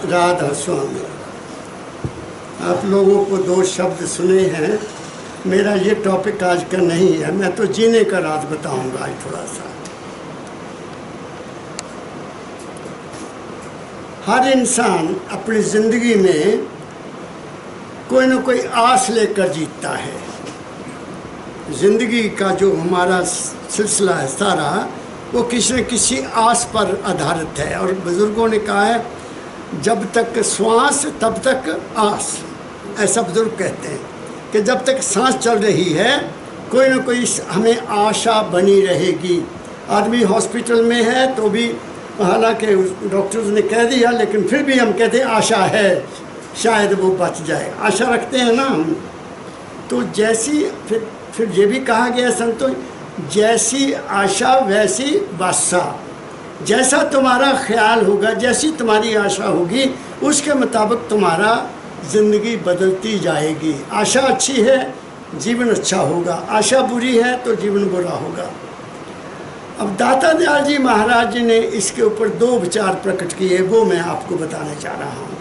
राधा स्वामी। आप लोगों को दो शब्द सुने हैं। मेरा ये टॉपिक आज का नहीं है, मैं तो जीने का राज बताऊंगा आज थोड़ा सा। हर इंसान अपनी ज़िंदगी में कोई ना कोई आस लेकर जीतता है। ज़िंदगी का जो हमारा सिलसिला है सारा, वो किसी न किसी आस पर आधारित है। और बुज़ुर्गों ने कहा है, जब तक श्वास तब तक आस। ऐसा बुज़ुर्ग कहते हैं कि जब तक सांस चल रही है कोई ना कोई हमें आशा बनी रहेगी। आदमी हॉस्पिटल में है तो भी, हालांकि डॉक्टर्स ने कह दिया, लेकिन फिर भी हम कहते हैं आशा है, शायद वो बच जाए। आशा रखते हैं ना हम। तो जैसी फिर ये भी कहा गया संतों, जैसी आशा वैसी बादशाह। जैसा तुम्हारा ख्याल होगा, जैसी तुम्हारी आशा होगी, उसके मुताबिक तुम्हारा ज़िंदगी बदलती जाएगी। आशा अच्छी है, जीवन अच्छा होगा। आशा बुरी है तो जीवन बुरा होगा। अब दाता दयाल जी महाराज जी ने इसके ऊपर दो विचार प्रकट किए, वो मैं आपको बताने जा रहा हूँ।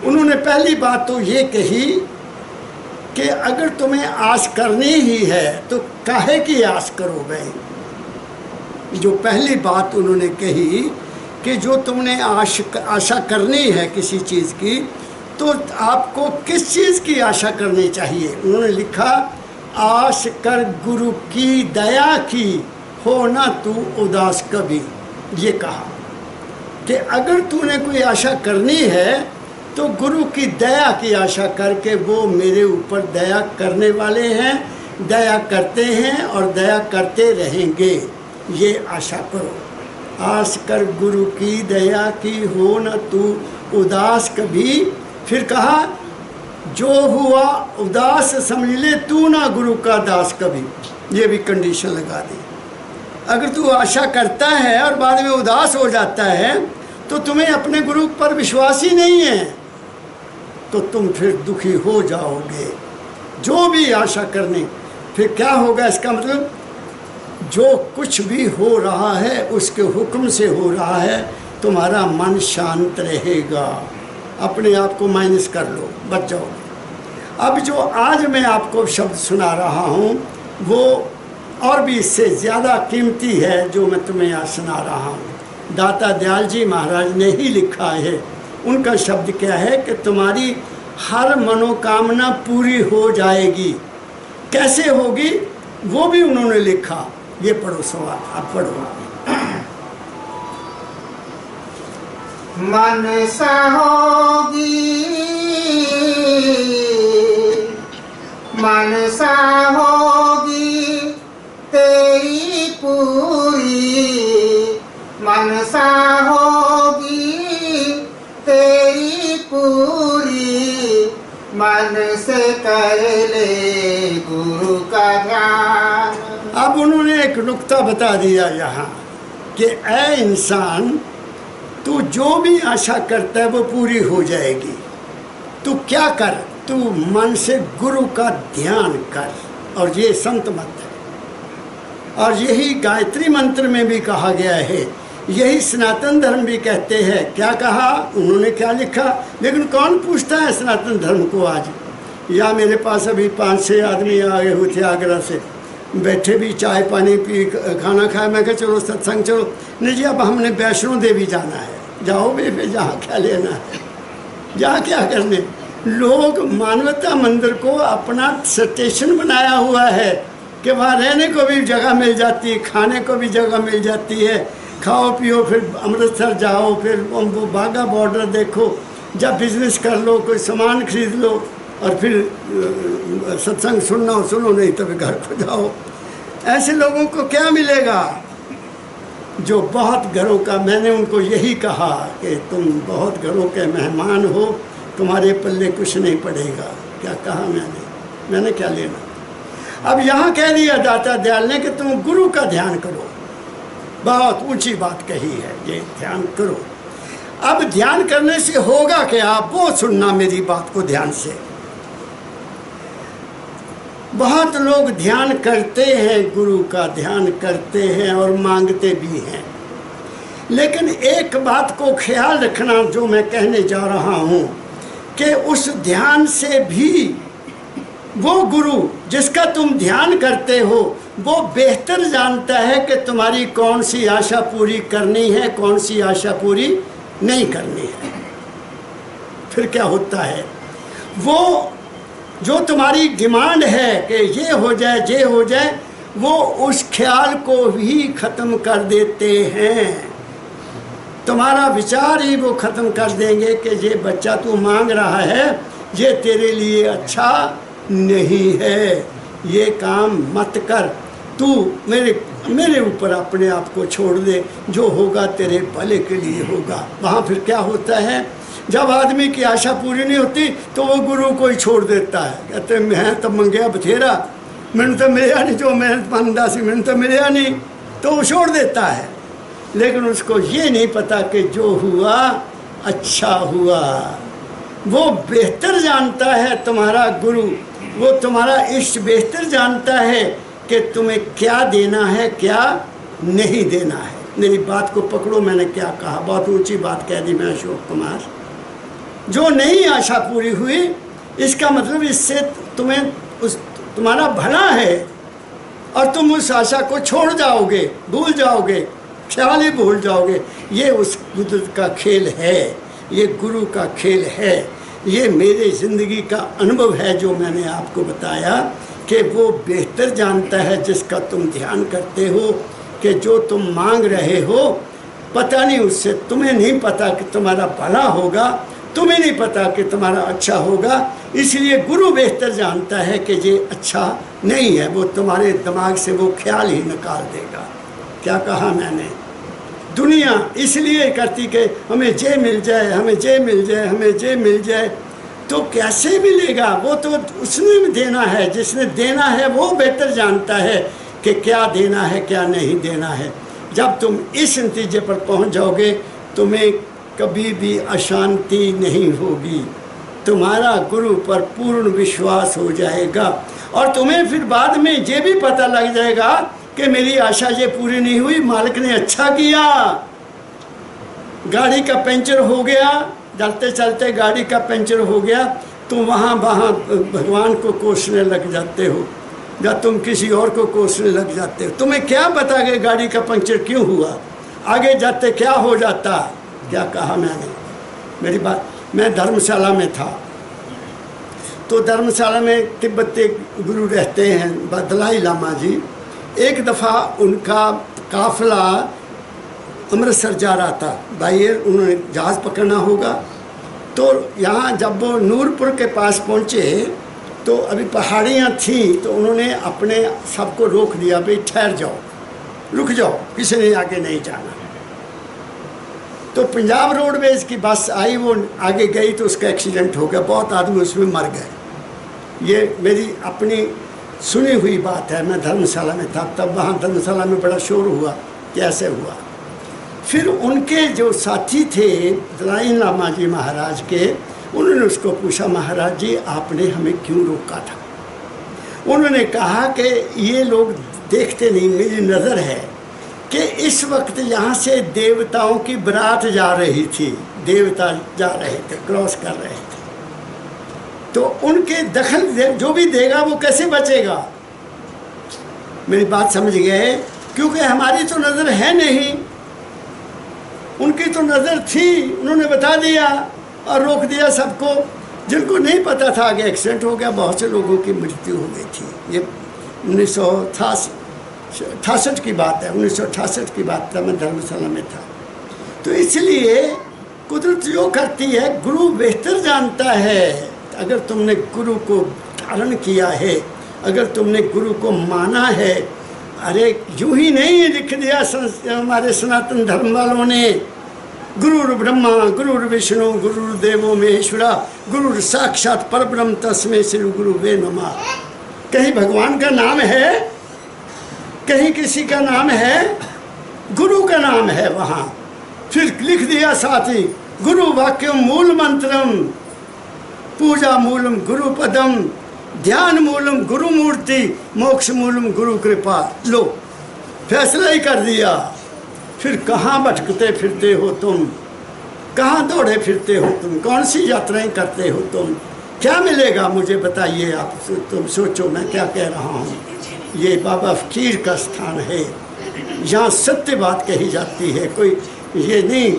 उन्होंने पहली बात तो ये कही कि अगर तुम्हें आस करनी ही है तो काहे की आस करोगे। जो पहली बात उन्होंने कही कि जो तुमने आशा करनी है किसी चीज़ की, तो आपको किस चीज़ की आशा करनी चाहिए। उन्होंने लिखा, आस कर गुरु की दया की, हो ना तू उदास कभी। ये कहा कि अगर तूने कोई आशा करनी है तो गुरु की दया की आशा करके, वो मेरे ऊपर दया करने वाले हैं, दया करते हैं और दया करते रहेंगे, ये आशा करो। आस कर गुरु की दया की, हो न तू उदास कभी। फिर कहा, जो हुआ उदास समझ ले, तू ना गुरु का दास कभी। ये भी कंडीशन लगा दी। अगर तू आशा करता है और बाद में उदास हो जाता है तो तुम्हें अपने गुरु पर विश्वास ही नहीं है, तो तुम फिर दुखी हो जाओगे। जो भी आशा करने, फिर क्या होगा इसका मतलब, जो कुछ भी हो रहा है उसके हुक्म से हो रहा है, तुम्हारा मन शांत रहेगा। अपने आप को माइनस कर लो, बच जाओ। अब जो आज मैं आपको शब्द सुना रहा हूँ वो और भी इससे ज़्यादा कीमती है जो मैं तुम्हें आज सुना रहा हूँ। दाता दयाल जी महाराज ने ही लिखा है। उनका शब्द क्या है कि तुम्हारी हर मनोकामना पूरी हो जाएगी। कैसे होगी वो भी उन्होंने लिखा। ये पढ़ो सवाल, आप पढ़ो। मनसा होगी, मनसा होगी तेरी पूरी, मनसा होगी तेरी पूरी, मन से कर ले गुरु का ध्यान। अब उन्होंने एक नुक्ता बता दिया यहाँ कि ऐ इंसान, तू जो भी आशा करता है वो पूरी हो जाएगी। तू क्या कर, तू मन से गुरु का ध्यान कर। और ये संत मत है, और यही गायत्री मंत्र में भी कहा गया है, यही सनातन धर्म भी कहते हैं। क्या कहा उन्होंने, क्या लिखा, लेकिन कौन पूछता है सनातन धर्म को आज। या मेरे पास अभी 5-6 आदमी आए हुए थे आगरा से, बैठे भी, चाय पानी पी, खाना खाया। मैं कहा चलो सत्संग चलो। नहीं जी, अब हमने वैष्णो देवी जाना है। जाओ भी, जहाँ क्या लेना है, जहाँ क्या करने। लोग मानवता मंदिर को अपना स्टेशन बनाया हुआ है कि वहाँ रहने को भी जगह मिल जाती है, खाने को भी जगह मिल जाती है। खाओ पियो, फिर अमृतसर जाओ, फिर वो बाघा बॉर्डर देखो, जब बिजनेस कर लो, कोई सामान खरीद लो, और फिर सत्संग सुनना हो सुनो, नहीं तो फिर घर को जाओ। ऐसे लोगों को क्या मिलेगा जो बहुत घरों का। मैंने उनको यही कहा कि तुम बहुत घरों के मेहमान हो, तुम्हारे पल्ले कुछ नहीं पड़ेगा। क्या कहा मैंने क्या लेना। अब यहाँ कह दिया दाता दयाल ने कि तुम गुरु का ध्यान करो। बहुत ऊंची बात कही है, ये ध्यान करो। अब ध्यान करने से होगा क्या, आप वो सुनना मेरी बात को ध्यान से। बहुत लोग ध्यान करते हैं, गुरु का ध्यान करते हैं और मांगते भी हैं, लेकिन एक बात को ख्याल रखना जो मैं कहने जा रहा हूँ कि उस ध्यान से भी वो गुरु जिसका तुम ध्यान करते हो वो बेहतर जानता है कि तुम्हारी कौन सी आशा पूरी करनी है, कौन सी आशा पूरी नहीं करनी है। फिर क्या होता है, वो जो तुम्हारी डिमांड है कि ये हो जाए ये हो जाए, वो उस ख्याल को भी ख़त्म कर देते हैं। तुम्हारा विचार ही वो ख़त्म कर देंगे कि ये बच्चा तू मांग रहा है ये तेरे लिए अच्छा नहीं है, ये काम मत कर, तू मेरे ऊपर अपने आप को छोड़ दे, जो होगा तेरे भले के लिए होगा। वहाँ फिर क्या होता है, जब आदमी की आशा पूरी नहीं होती तो वो गुरु को ही छोड़ देता है। कहते मैं तो मंगया बथेरा, मैंने तो मिलया नहीं, जो मेहनत मंदा सी मैंने तो मिलया नहीं, तो वो छोड़ देता है। लेकिन उसको ये नहीं पता कि जो हुआ अच्छा हुआ। वो बेहतर जानता है, तुम्हारा गुरु, वो तुम्हारा इष्ट बेहतर जानता है कि तुम्हें क्या देना है क्या नहीं देना है। मेरी बात को पकड़ो, मैंने क्या कहा, बहुत ऊंची बात कह दी मैं अशोक कुमार। जो नई आशा पूरी हुई इसका मतलब इससे तुम्हारा भला है और तुम उस आशा को छोड़ जाओगे, भूल जाओगे, ख्याल ही भूल जाओगे। ये उस कुदरत का खेल है, ये गुरु का खेल है, ये मेरे ज़िंदगी का अनुभव है जो मैंने आपको बताया कि वो बेहतर जानता है जिसका तुम ध्यान करते हो कि जो तुम मांग रहे हो पता नहीं उससे, तुम्हें नहीं पता कि तुम्हारा भला होगा, तुम्हें नहीं पता कि तुम्हारा अच्छा होगा। इसलिए गुरु बेहतर जानता है कि ये अच्छा नहीं है, वो तुम्हारे दिमाग से वो ख्याल ही निकाल देगा। क्या कहा मैंने, दुनिया इसलिए करती कि हमें ये मिल जाए, हमें ये मिल जाए, हमें ये मिल जाए, तो कैसे मिलेगा, वो तो उसने भी देना है, जिसने देना है वो बेहतर जानता है कि क्या देना है क्या नहीं देना है। जब तुम इस नतीजे पर पहुंच जाओगे तुम्हें कभी भी अशांति नहीं होगी, तुम्हारा गुरु पर पूर्ण विश्वास हो जाएगा और तुम्हें फिर बाद में ये भी पता लग जाएगा कि मेरी आशा ये पूरी नहीं हुई, मालिक ने अच्छा किया। गाड़ी का पंचर हो गया, चलते चलते गाड़ी का पंचर हो गया, तुम वहाँ भगवान को कोसने लग जाते हो या तुम किसी और को कोसने लग जाते हो। तुम्हें क्या पता कि गाड़ी का पंचर क्यों हुआ, आगे जाते क्या हो जाता। क्या कहा मैंने, मेरी बात, मैं धर्मशाला में था तो धर्मशाला में तिब्बती गुरु रहते हैं दलाई लामा जी। एक दफ़ा उनका काफ़िला अमृतसर जा रहा था, भाई उन्होंने जहाज़ पकड़ना होगा, तो यहाँ जब वो नूरपुर के पास पहुँचे तो अभी पहाड़ियाँ थीं, तो उन्होंने अपने सबको रोक दिया, भाई ठहर जाओ, रुक जाओ, किसी ने आगे नहीं जाना। तो पंजाब रोडवेज की बस आई, वो आगे गई तो उसका एक्सीडेंट हो गया, बहुत आदमी उसमें मर गए। ये मेरी अपनी सुनी हुई बात है, मैं धर्मशाला में था तब, वहाँ धर्मशाला में बड़ा शोर हुआ कैसे हुआ। फिर उनके जो साथी थे दलाई लामा जी महाराज के, उन्होंने उसको पूछा, महाराज जी आपने हमें क्यों रोका था। उन्होंने कहा कि ये लोग देखते नहीं, मेरी नज़र है कि इस वक्त यहाँ से देवताओं की बारात जा रही थी, देवता जा रहे थे, क्रॉस कर रहे थे, तो उनके दखल जो भी देगा वो कैसे बचेगा। मेरी बात समझ गए, क्योंकि हमारी तो नज़र है नहीं, उनकी तो नज़र थी, उन्होंने बता दिया और रोक दिया सबको। जिनको नहीं पता था आगे एक्सीडेंट हो गया, बहुत से लोगों की मृत्यु हो गई थी। ये 1968 की बात है, 1968 की बात था, मैं धर्मशाला में था। तो इसलिए कुदरत जो करती है, गुरु बेहतर जानता है। अगर तुमने गुरु को धारण किया है, अगर तुमने गुरु को माना है, अरे यूं ही नहीं लिख दिया हमारे सनातन धर्म वालों ने, गुरुर् ब्रह्मा गुरुर् विष्णु गुरुर्देवो महेश्वरा गुरुर् साक्षात परब्रह्म तस्मै श्री गुरुवे नमः। कहीं भगवान का नाम है, कहीं किसी का नाम है, गुरु का नाम है वहाँ। फिर लिख दिया साथ ही, गुरु वाक्यम मूल मंत्रम, पूजा मूलम गुरु पदम, ध्यान मूलम गुरु मूर्ति, मोक्ष मूलम गुरु कृपा। लो फैसला ही कर दिया। फिर कहाँ भटकते फिरते हो तुम, कहाँ दौड़े फिरते हो तुम, कौन सी यात्राएं करते हो तुम, क्या मिलेगा मुझे बताइए आप। तुम सोचो मैं क्या कह रहा हूँ। ये बाबा फकीर का स्थान है, यहाँ सत्य बात कही जाती है। कोई ये नहीं,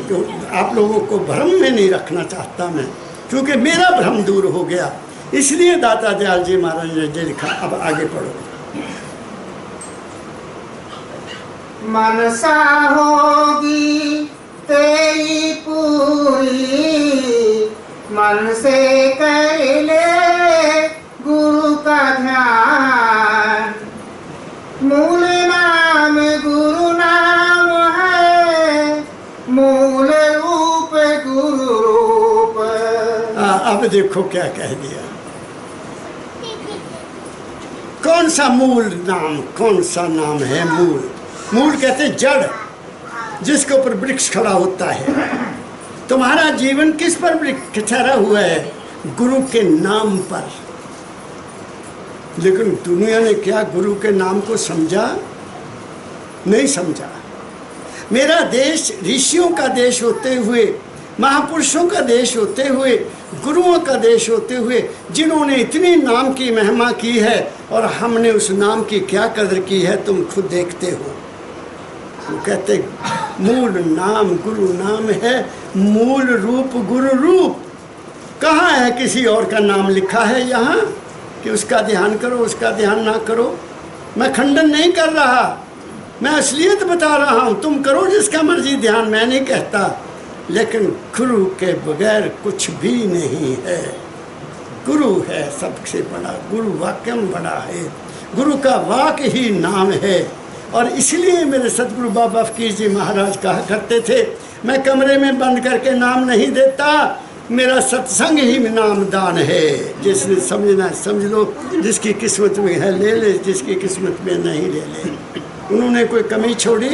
आप लोगों को भ्रम में नहीं रखना चाहता मैं, क्योंकि मेरा भ्रम दूर हो गया, इसलिए दाता दयाल जी महाराज ने लिखा। अब आगे पढ़ो। मनसा होगी तेरी पूरी, मन से कर ले गुरु का ध्यान। मूल नाम गुरु नाम है, मूल रूप गुरु रूप। अब देखो क्या कह दिया। कौन सा मूल नाम, कौन सा नाम है मूल? मूल कहते हैं जड़, जिसके ऊपर वृक्ष खड़ा होता है। तुम्हारा जीवन किस पर वृक्ष ठहरा हुआ है? गुरु के नाम पर। लेकिन दुनिया ने क्या गुरु के नाम को समझा? नहीं समझा। मेरा देश ऋषियों का देश होते हुए, महापुरुषों का देश होते हुए, गुरुओं का देश होते हुए, जिन्होंने इतनी नाम की महिमा की है, और हमने उस नाम की क्या कदर की है तुम खुद देखते हो। वो कहते मूल नाम गुरु नाम है, मूल रूप गुरु रूप। कहाँ है किसी और का नाम लिखा है यहाँ कि उसका ध्यान करो, उसका ध्यान ना करो? मैं खंडन नहीं कर रहा, मैं असलियत बता रहा हूँ। तुम करो जिसका मर्जी ध्यान, मैं नहीं कहता, लेकिन गुरु के बगैर कुछ भी नहीं है। गुरु है सबसे बड़ा, गुरु वाक्यम बड़ा है, गुरु का वाक ही नाम है। और इसलिए मेरे सतगुरु बाबा फकीर जी महाराज कहा करते थे, मैं कमरे में बंद करके नाम नहीं देता, मेरा सत्संग ही नाम दान है। जिसने समझना है समझ लो, जिसकी किस्मत में है ले ले, जिसकी किस्मत में नहीं ले ले। उन्होंने कोई कमी छोड़ी,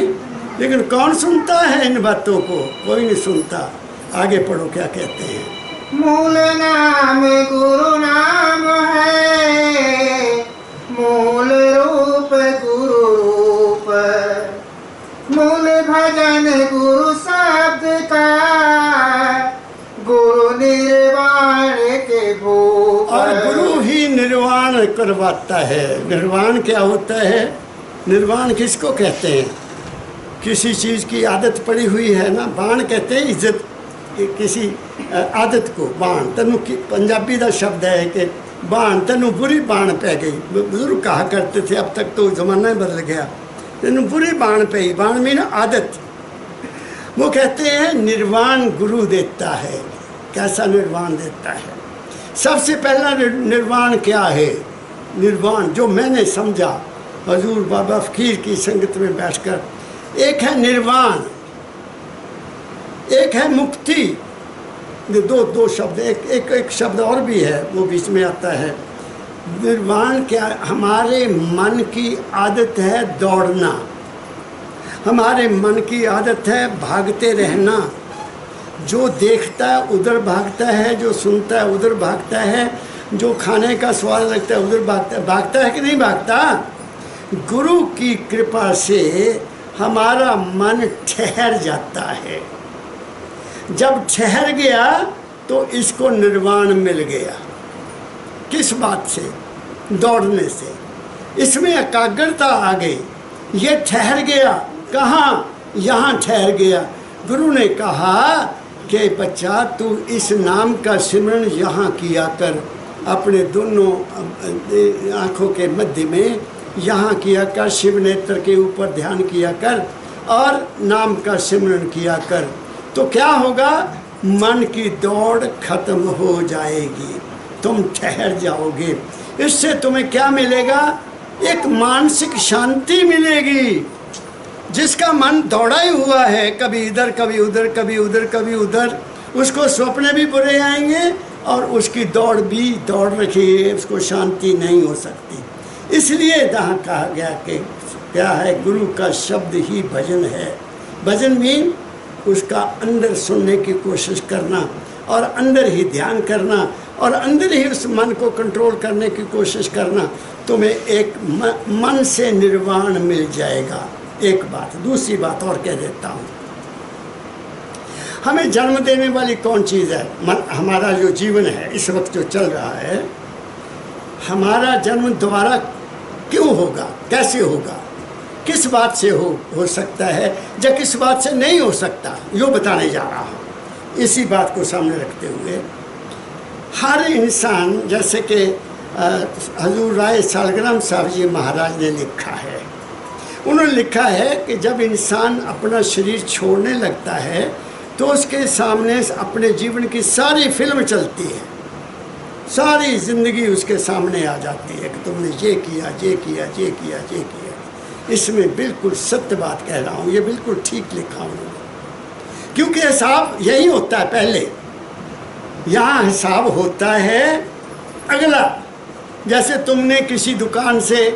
लेकिन कौन सुनता है इन बातों को? कोई नहीं सुनता। आगे पढ़ो क्या कहते हैं। मूल नाम गुरु नाम है, मूल रूप गुरु रूप। मूल भजन गुरु शब्द का, गुरु निर्वाण के भूप। और गुरु ही निर्वाण करवाता है। निर्वाण क्या होता है? निर्वाण किसको कहते हैं? किसी चीज़ की आदत पड़ी हुई है ना, बाण कहते हैं इज्जत किसी आदत को। बाण तनु की पंजाबी का शब्द है कि बाण तनु बुरी बाण पै गई। बुजुर्ग कहा करते थे, अब तक तो ज़माना ही बदल गया। तनु बुरी बाण पई, बाण मीन आदत। वो कहते हैं निर्वाण गुरु देता है। कैसा निर्वाण देता है? सबसे पहला निर्वाण क्या है? निर्वाण जो मैंने समझा हजूर बाबा फकीर की संगत में बैठकर, एक है निर्वाण, एक है मुक्ति। दो शब्द, एक शब्द और भी है वो बीच में आता है। निर्वाण क्या? हमारे मन की आदत है दौड़ना, हमारे मन की आदत है भागते रहना। जो देखता है उधर भागता है, जो सुनता है उधर भागता है, जो खाने का स्वाद लगता है उधर भागता है कि नहीं भागता? गुरु की कृपा से हमारा मन ठहर जाता है। जब ठहर गया तो इसको निर्वाण मिल गया। किस बात से? दौड़ने से। इसमें एकाग्रता आ गई, ये ठहर गया। कहाँ? यहाँ ठहर गया। गुरु ने कहा कि बच्चा तू इस नाम का सिमरन यहाँ किया कर, अपने दोनों आँखों के मध्य में यहाँ किया कर, शिव नेत्र के ऊपर ध्यान किया कर और नाम का सिमरन किया कर। तो क्या होगा? मन की दौड़ खत्म हो जाएगी, तुम ठहर जाओगे। इससे तुम्हें क्या मिलेगा? एक मानसिक शांति मिलेगी। जिसका मन दौड़ा ही हुआ है, कभी इधर कभी उधर, कभी उधर कभी उधर, उसको सपने भी बुरे आएंगे और उसकी दौड़ भी दौड़ रखी है, उसको शांति नहीं हो सकती। इसलिए यहाँ कहा गया कि क्या है? गुरु का शब्द ही भजन है। भजन मीन उसका अंदर सुनने की कोशिश करना और अंदर ही ध्यान करना और अंदर ही उस मन को कंट्रोल करने की कोशिश करना। तुम्हें एक मन से निर्वाण मिल जाएगा। एक बात। दूसरी बात और कह देता हूँ, हमें जन्म देने वाली कौन चीज़ है? हमारा जो जीवन है इस वक्त जो चल रहा है, हमारा जन्म दोबारा क्यों होगा, कैसे होगा, किस बात से हो सकता है या किस बात से नहीं हो सकता, यो बताने जा रहा हूँ। इसी बात को सामने रखते हुए हर इंसान, जैसे कि हजूर राय सालग्राम साहब जी महाराज ने लिखा है, उन्होंने लिखा है कि जब इंसान अपना शरीर छोड़ने लगता है तो उसके सामने अपने जीवन की सारी फिल्म चलती है, सारी ज़िंदगी उसके सामने आ जाती है कि तुमने ये किया, ये किया, ये किया, ये किया। इसमें बिल्कुल सत्य बात कह रहा हूँ, ये बिल्कुल ठीक लिखा हूँ, क्योंकि हिसाब यही होता है। पहले यहाँ हिसाब होता है अगला। जैसे तुमने किसी दुकान से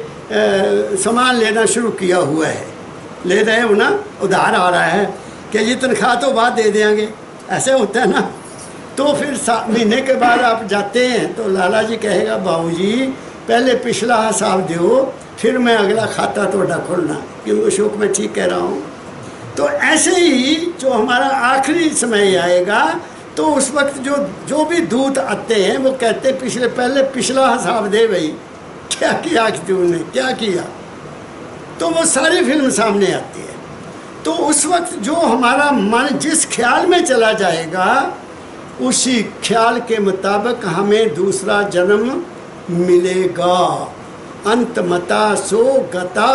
सामान लेना शुरू किया हुआ है, ले रहे हो ना, उधार आ रहा है कि ये तनख्वाह तो बाद दे देंगे, ऐसे होता है ना। तो फिर महीने के बाद आप जाते हैं तो लाला जी कहेगा बाबूजी पहले पिछला हिसाब दो, फिर मैं अगला खाता तोड़ा खोलना, क्योंकि अशोक मैं ठीक कह रहा हूँ। तो ऐसे ही जो हमारा आखिरी समय आएगा तो उस वक्त जो भी दूत आते हैं वो कहते हैं पहले पिछला हिसाब दे भाई, क्या किया तूने, क्या किया। तो वो सारी फिल्म सामने आती है। तो उस वक्त जो हमारा मन जिस ख्याल में चला जाएगा उसी ख्याल के मुताबिक हमें दूसरा जन्म मिलेगा। अंत मता सो गता,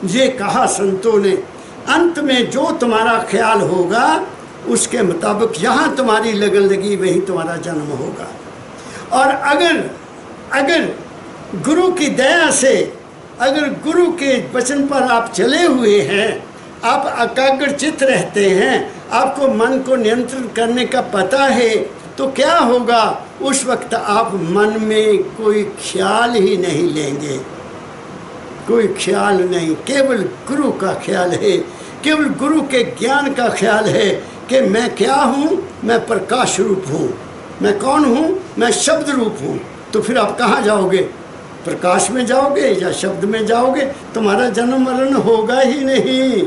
ये कहा संतों ने। अंत में जो तुम्हारा ख्याल होगा उसके मुताबिक यहाँ तुम्हारी लगन लगी, वहीं तुम्हारा जन्म होगा। और अगर गुरु की दया से, अगर गुरु के वचन पर आप चले हुए हैं, आप एकाग्र चित्त रहते हैं, आपको मन को नियंत्रण करने का पता है, तो क्या होगा? उस वक्त आप मन में कोई ख्याल ही नहीं लेंगे, कोई ख्याल नहीं, केवल गुरु का ख्याल है, केवल गुरु के ज्ञान का ख्याल है कि मैं क्या हूँ, मैं प्रकाश रूप हूँ। मैं कौन हूँ? मैं शब्द रूप हूँ। तो फिर आप कहाँ जाओगे? प्रकाश में जाओगे या शब्द में जाओगे? तुम्हारा जन्म मरण होगा ही नहीं।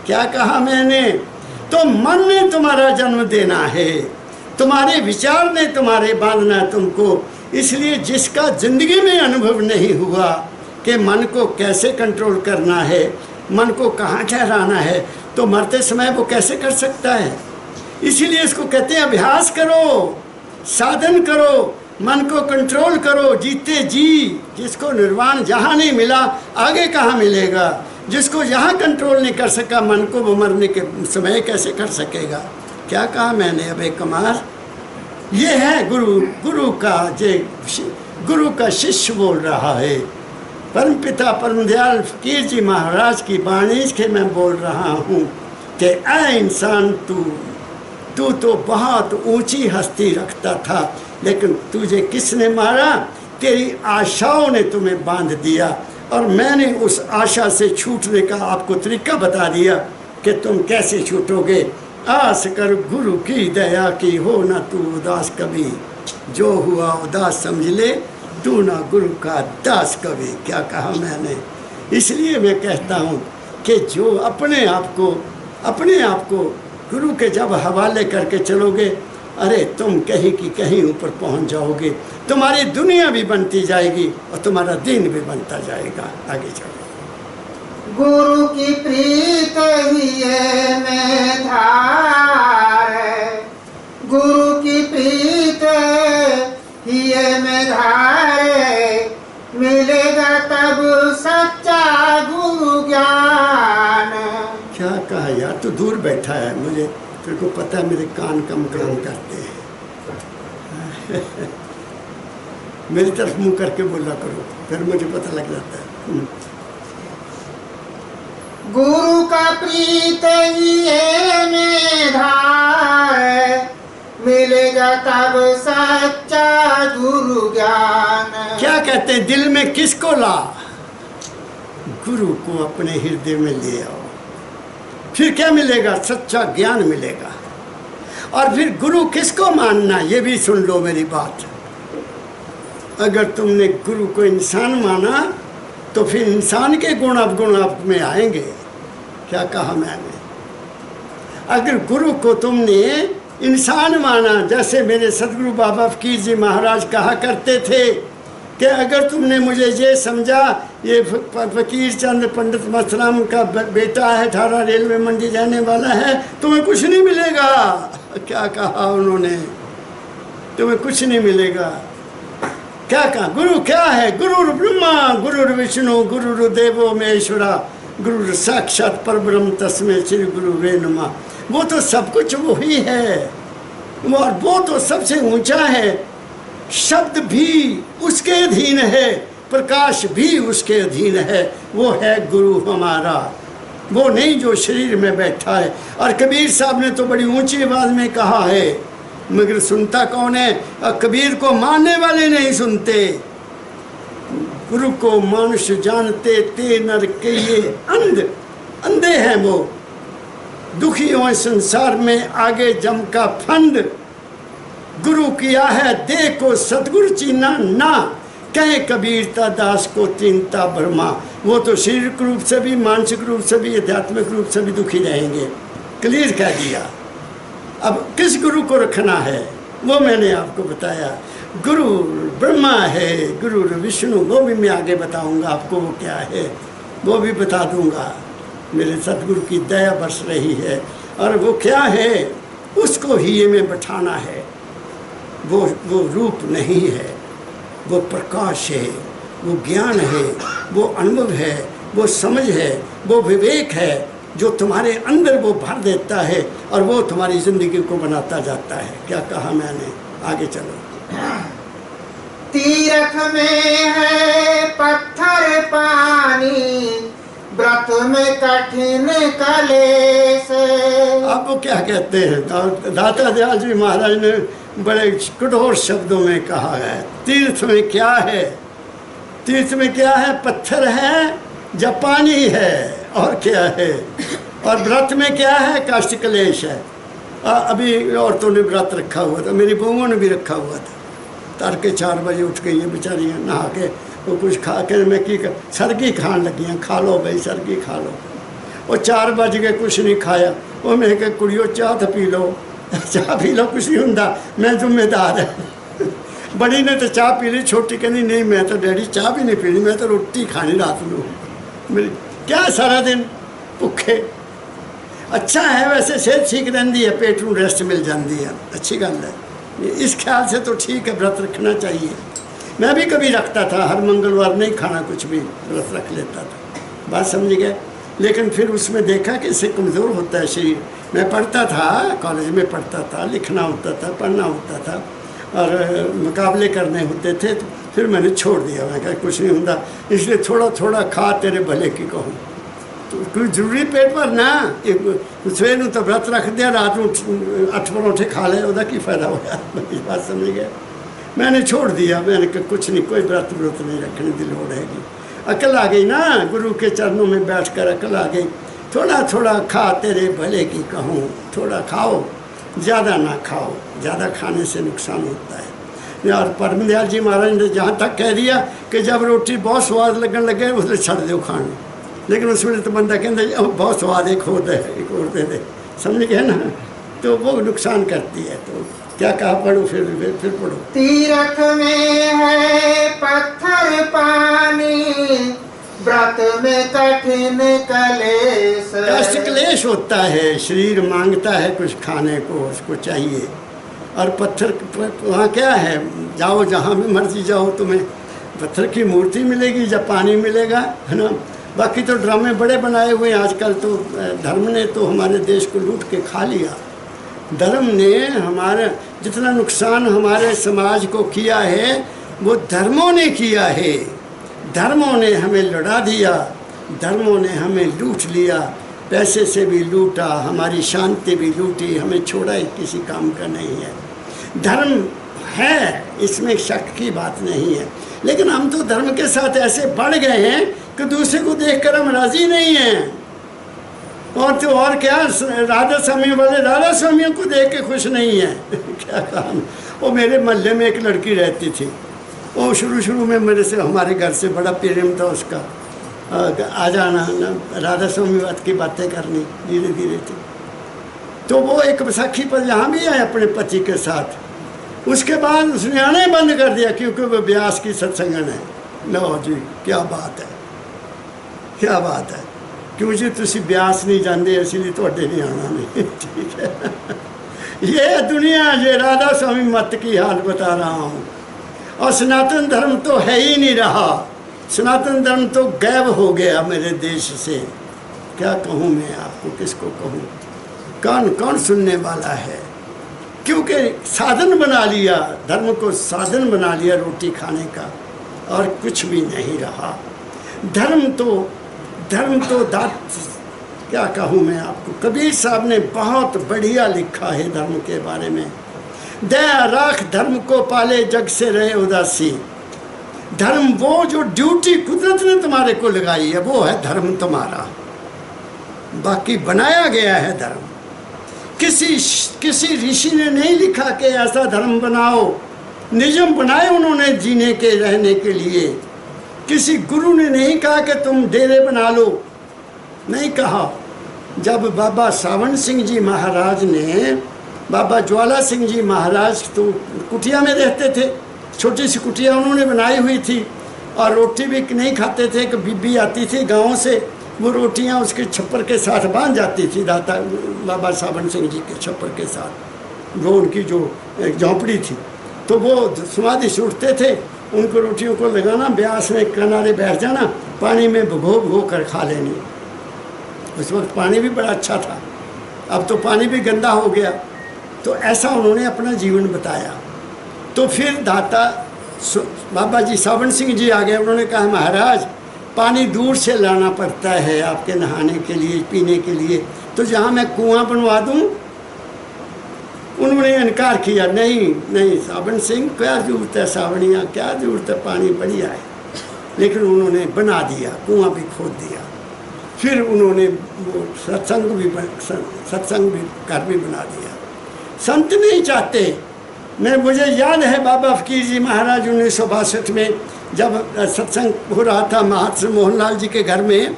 क्या कहा मैंने? तो मन ने तुम्हारा जन्म देना है, तुम्हारे विचार ने तुम्हारे बांधना है तुमको। इसलिए जिसका जिंदगी में अनुभव नहीं हुआ कि मन को कैसे कंट्रोल करना है, मन को कहाँ ठहराना है, तो मरते समय वो कैसे कर सकता है? इसीलिए इसको कहते हैं अभ्यास करो, साधन करो, मन को कंट्रोल करो, जीते जी। जिसको निर्वाण जहाँ नहीं मिला आगे कहाँ मिलेगा? जिसको यहाँ कंट्रोल नहीं कर सका मन को, वो मरने के समय कैसे कर सकेगा? क्या कहा मैंने अबे कमार? ये है गुरु का शिष्य बोल रहा है। परमपिता परम दयाल फकीर जी महाराज की बाणी के मैं बोल रहा हूँ कि ऐ इंसान, तू तो बहुत ऊंची हस्ती रखता था, लेकिन तुझे किसने मारा? तेरी आशाओं ने तुम्हें बांध दिया, और मैंने उस आशा से छूटने का आपको तरीका बता दिया कि तुम कैसे छूटोगे। आस कर गुरु की दया की, हो ना तू उदास कभी, जो हुआ उदास समझ ले, तू ना गुरु का दास कभी। क्या कहा मैंने? इसलिए मैं कहता हूँ कि जो अपने आप को गुरु के जब हवाले करके चलोगे, अरे तुम कहीं की कहीं ऊपर पहुँच जाओगे। तुम्हारी दुनिया भी बनती जाएगी और तुम्हारा दिन भी बनता जाएगा। आगे चलो। गुरु की प्रीत हिये में धार, गुरु की प्रीत हिये में धार, मिलेगा तब सच्चा गुरु ज्ञान। क्या कहा यार? तू दूर बैठा है, मुझे तेरे को पता है मेरे कान कम काम करते हैं। मेरी तरफ मुंह करके बोला करो, फिर मुझे पता लग जाता है। गुरु का प्रीत हिये में धार, मिलेगा तब सच्चा गुरु ज्ञान। क्या कहते हैं? दिल में किसको ला? गुरु को अपने हृदय में ले आओ, फिर क्या मिलेगा? सच्चा ज्ञान मिलेगा। और फिर गुरु किसको मानना, ये भी सुन लो मेरी बात। अगर तुमने गुरु को इंसान माना तो फिर इंसान के गुण अवगुण आप में आएंगे। क्या कहा मैंने? अगर गुरु को तुमने इंसान माना, जैसे मेरे सदगुरु बाबा फकीर जी महाराज कहा करते थे कि अगर तुमने मुझे ये समझा ये फकीर चंद पंडित मस्तराम का बेटा है, 18 रेलवे मंडी जाने वाला है, तुम्हें कुछ नहीं मिलेगा। क्या कहा उन्होंने? तुम्हें कुछ नहीं मिलेगा। क्या कहा? गुरु क्या है? गुरु ब्रह्मा गुरु विष्णु गुरु देवो महेश्वरा गुरु साक्षात परब्रह्म तस्मै श्री गुरु वे नमः। वो तो सब कुछ वही है, और वो तो सबसे ऊंचा है। शब्द भी उसके अधीन है, प्रकाश भी उसके अधीन है। वो है गुरु हमारा, वो नहीं जो शरीर में बैठा है। और कबीर साहब ने तो बड़ी ऊंची आवाज में कहा है, मगर सुनता कौन है? और कबीर को मानने वाले नहीं सुनते। गुरु को मनुष्य जानते ते नर के ये अंधे हैं वो। दुखी हो संसार में आगे जम का फंड, गुरु किया है देखो सतगुरु चीना ना, कहे कबीरता दास को चिंता ब्रह्मा। वो तो शारीरिक रूप से भी, मानसिक रूप से भी, आध्यात्मिक रूप से भी दुखी रहेंगे। क्लियर कह दिया। अब किस गुरु को रखना है वो मैंने आपको बताया। गुरु ब्रह्मा है, गुरु विष्णु, वो भी मैं आगे बताऊंगा आपको वो क्या है, वो भी बता दूंगा। मेरे सतगुरु की दया बरस रही है, और वो क्या है उसको ही ये में बैठाना है। वो रूप नहीं है, वो प्रकाश है, वो ज्ञान है, वो अनुभव है, वो समझ है, वो विवेक है, जो तुम्हारे अंदर वो भर देता है और वो तुम्हारी जिंदगी को बनाता जाता है। क्या कहा मैंने? आगे चलो। तीरथ में है पत्थर पानी, व्रत में कठिन कलेश। अब वो क्या कहते हैं? दाता दयाल जी महाराज ने बड़े कठोर शब्दों में कहा है, तीर्थ में क्या है? तीर्थ में क्या है? पत्थर है, जब पानी है, और क्या है? और व्रत में क्या है? कष्ट क्लेश है। अभी औरतों ने व्रत रखा हुआ था, मेरी बहुओं ने भी रखा हुआ था। तड़के 4 बजे उठ गई है बेचारियाँ, नहा के वो कुछ खा के मैं की सरगी खान लगी हैं, खा लो भाई सरगी खा लो। वो 4 बज गए, कुछ नहीं खाया। वो मैं कह कुड़ियो चाह तो पी लो, चाह पी लो, कुछ नहीं होंदा, मैं जिम्मेदार है। बड़ी ने तो चाह पी ली, छोटी कहनी नहीं मैं तो डैडी चाह भी नहीं पीनी, मैं तो रोटी खानी रात को। मेरी क्या सारा दिन भुखे। अच्छा है वैसे, सेहत ठीक रहती है, पेट में रेस्ट मिल जाती है, अच्छी गल है। इस ख्याल से तो ठीक है, व्रत रखना चाहिए। मैं भी कभी रखता था, हर मंगलवार नहीं खाना कुछ भी, व्रत रख लेता था। बात समझ गए? लेकिन फिर उसमें देखा कि इससे कमज़ोर होता है शरीर। मैं पढ़ता था, कॉलेज में पढ़ता था, लिखना होता था, पढ़ना होता था, और मुकाबले करने होते थे, तो फिर मैंने छोड़ दिया। मैं कहा कुछ नहीं होता, इसलिए थोड़ा थोड़ा खा तेरे भले की कहूँ। तो कोई जरूरी पेट पर ना, सवेर तो व्रत रख दिया, रात में 8 परौंठे खा ले, वह की फायदा होया। इस बात समझ गया। मैंने छोड़ दिया, मैंने कहा कुछ नहीं, कोई व्रत नहीं रखने की लोड़ हैगी। अकल आ गई ना, गुरु के चरणों में बैठकर अकल आ गई। थोड़ा थोड़ा खा तेरे भले की कहूँ, थोड़ा खाओ, ज़्यादा ना खाओ, ज़्यादा खाने से नुकसान होता है। और परम दयाल जी महाराज ने जहाँ तक कह दिया कि जब रोटी बहुत स्वाद लगने लगे उसने छड़ दो खाने, लेकिन उसमें तो बंदा कहता बहुत स्वाद एक और दे दे, समझ गए ना, तो वो नुकसान करती है। तो क्या कहा? पढ़ो फिर पढ़ो। तीरथ में है पत्थर पानी, व्रत में कठिन कलेश। कष्ट क्लेश होता है, शरीर मांगता है कुछ खाने को, उसको चाहिए। और पत्थर वहाँ क्या है? जाओ जहाँ भी मर्जी जाओ, तुम्हें पत्थर की मूर्ति मिलेगी, जब पानी मिलेगा, है ना। बाकी तो ड्रामे बड़े बनाए हुए हैं आजकल। तो धर्म ने तो हमारे देश को लूट के खा लिया। धर्म ने हमारा जितना नुकसान हमारे समाज को किया है, वो धर्मों ने किया है। धर्मों ने हमें लड़ा दिया, धर्मों ने हमें लूट लिया, पैसे से भी लूटा, हमारी शांति भी लूटी, हमें छोड़ा ही किसी काम का नहीं है। धर्म है, इसमें शक की बात नहीं है, लेकिन हम तो धर्म के साथ ऐसे बढ़ गए हैं कि दूसरे को देखकर हम राजी नहीं हैं। और तो और क्या, राधा स्वामी वाले राधा स्वामियों को देख के खुश नहीं है। क्या कहा? वो मेरे मोहल्ले में एक लड़की रहती थी, वो शुरू में मेरे से, हमारे घर से बड़ा प्रेम था उसका। आ जाना ना, राधा स्वामी बात की बातें करनी धीरे धीरे थी। तो वो एक बैसाखी पर यहाँ भी आए अपने पति के साथ। उसके बाद उसने आने बंद कर दिया क्योंकि वो ब्यास की सत्संगन है। लो जी क्या बात है, क्या बात है। क्यों जी तुसी ब्यास नहीं जानते इसलिए थोड़े नहीं आना नहीं। ठीक है, ये दुनिया ये राधा स्वामी मत की हाल बता रहा हूँ। और सनातन धर्म तो है ही नहीं रहा, सनातन धर्म तो गायब हो गया मेरे देश से। क्या कहूँ मैं आपको, किसको कहूँ, कौन कौन सुनने वाला है। क्योंकि साधन बना लिया, धर्म को साधन बना लिया रोटी खाने का, और कुछ भी नहीं रहा। धर्म तो दात, क्या कहूँ मैं आपको। कबीर साहब ने बहुत बढ़िया लिखा है धर्म के बारे में। दया राख धर्म को पाले जग से रहे उदासी। धर्म वो जो ड्यूटी कुदरत ने तुम्हारे को लगाई है वो है धर्म तुम्हारा, बाकी बनाया गया है धर्म। किसी ऋषि ने नहीं लिखा कि ऐसा धर्म बनाओ, नियम बनाए उन्होंने जीने के रहने के लिए। किसी गुरु ने नहीं कहा कि तुम डेरे बना लो, नहीं कहा। जब बाबा सावन सिंह जी महाराज ने, बाबा ज्वाला सिंह जी महाराज तो कुटिया में रहते थे, छोटी सी कुटिया उन्होंने बनाई हुई थी, और रोटी भी नहीं खाते थे। एक बीबी आती थी गांव से, वो रोटियां उसके छप्पर के साथ बांध जाती थी, दाता बाबा सावन सिंह जी के छप्पर के साथ, वो उनकी जो एक झोंपड़ी थी। तो वो समाधि उठते थे, उनको रोटियों को लगाना, ब्यास में किनारे बैठ जाना, पानी में भिगो कर खा लेनी। उस वक्त पानी भी बड़ा अच्छा था, अब तो पानी भी गंदा हो गया। तो ऐसा उन्होंने अपना जीवन बताया। तो फिर दाता बाबा जी सावन सिंह जी आ गए, उन्होंने कहा महाराज पानी दूर से लाना पड़ता है आपके नहाने के लिए, पीने के लिए, तो जहाँ मैं कुआं बनवा दूँ। उन्होंने इनकार किया, नहीं सावन सिंह क्या जरूरत है, सावनिया क्या जरूरत है, पानी बढ़िया है। लेकिन उन्होंने बना दिया, कुआं भी खोद दिया। फिर उन्होंने वो सत्संग भी घर भी बना दिया। संत नहीं चाहते। मुझे याद है बाबा फकीर जी महाराज 1962 में जब सत्संग हो रहा था महात्मा मोहनलाल जी के घर में,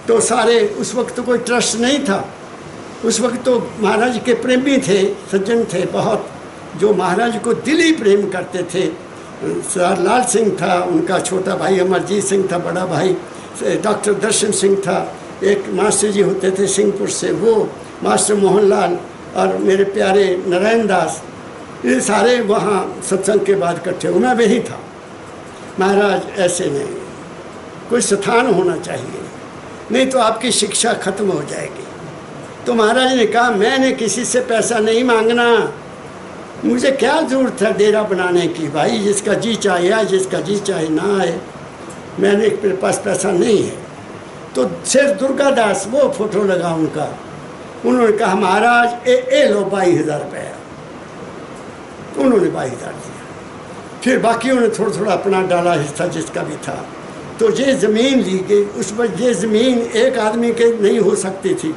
तो सारे, उस वक्त तो कोई ट्रस्ट नहीं था, उस वक्त तो महाराज के प्रेमी थे, सज्जन थे बहुत, जो महाराज को दिली प्रेम करते थे। सरदार लाल सिंह था, उनका छोटा भाई अमरजीत सिंह था, बड़ा भाई डॉक्टर दर्शन सिंह था, एक मास्टर जी होते थे सिंहपुर से, वो मास्टर मोहनलाल, और मेरे प्यारे नारायण दास, ये सारे वहाँ सत्संग के बाद इकट्ठे हुए। मैं वही था। महाराज ऐसे नहीं, कोई स्थान होना चाहिए, नहीं तो आपकी शिक्षा खत्म हो जाएगी। तो महाराज ने कहा मैंने किसी से पैसा नहीं मांगना, मुझे क्या ज़रूरत है डेरा बनाने की, भाई जिसका जी चाहे आए, जिसका जी चाहे ना आए, मेरे पास पैसा नहीं है। तो शेर दुर्गा दास, वो फोटो लगा उनका, उन्होंने कहा महाराज ए लो 22,000 रुपया। उन्होंने 22,000 दिया। फिर बाकियों ने थोड़ा थोड़ा अपना डाला हिस्सा जिसका भी था। तो ये ज़मीन ली गई। उस वक्त ये ज़मीन एक आदमी के नहीं हो सकती थी,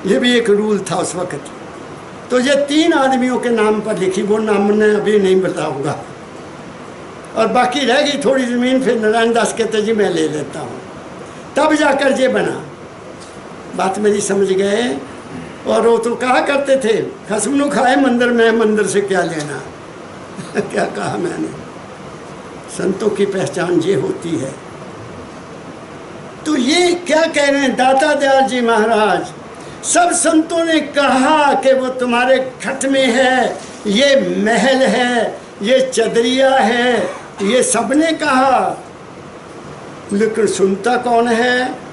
ये भी एक रूल था उस वक्त। तो ये 3 आदमियों के नाम पर लिखी, वो नाम मैं अभी नहीं बताऊंगा। और बाकी रह गई थोड़ी ज़मीन, फिर नारायण दास कहते जी मैं ले लेता हूँ। तब जाकर ये बना। बात मेरी समझ गए। और वो तो कहा करते थे खसमनु खाए मंदिर में, मंदिर से क्या लेना। क्या कहा मैंने, संतों की पहचान ये होती है। तो ये क्या कह रहे हैं दाता दयाल जी महाराज, सब संतों ने कहा कि वो तुम्हारे खट में है, ये महल है, ये चदरिया है, ये सबने कहा, लेकिन सुनता कौन है।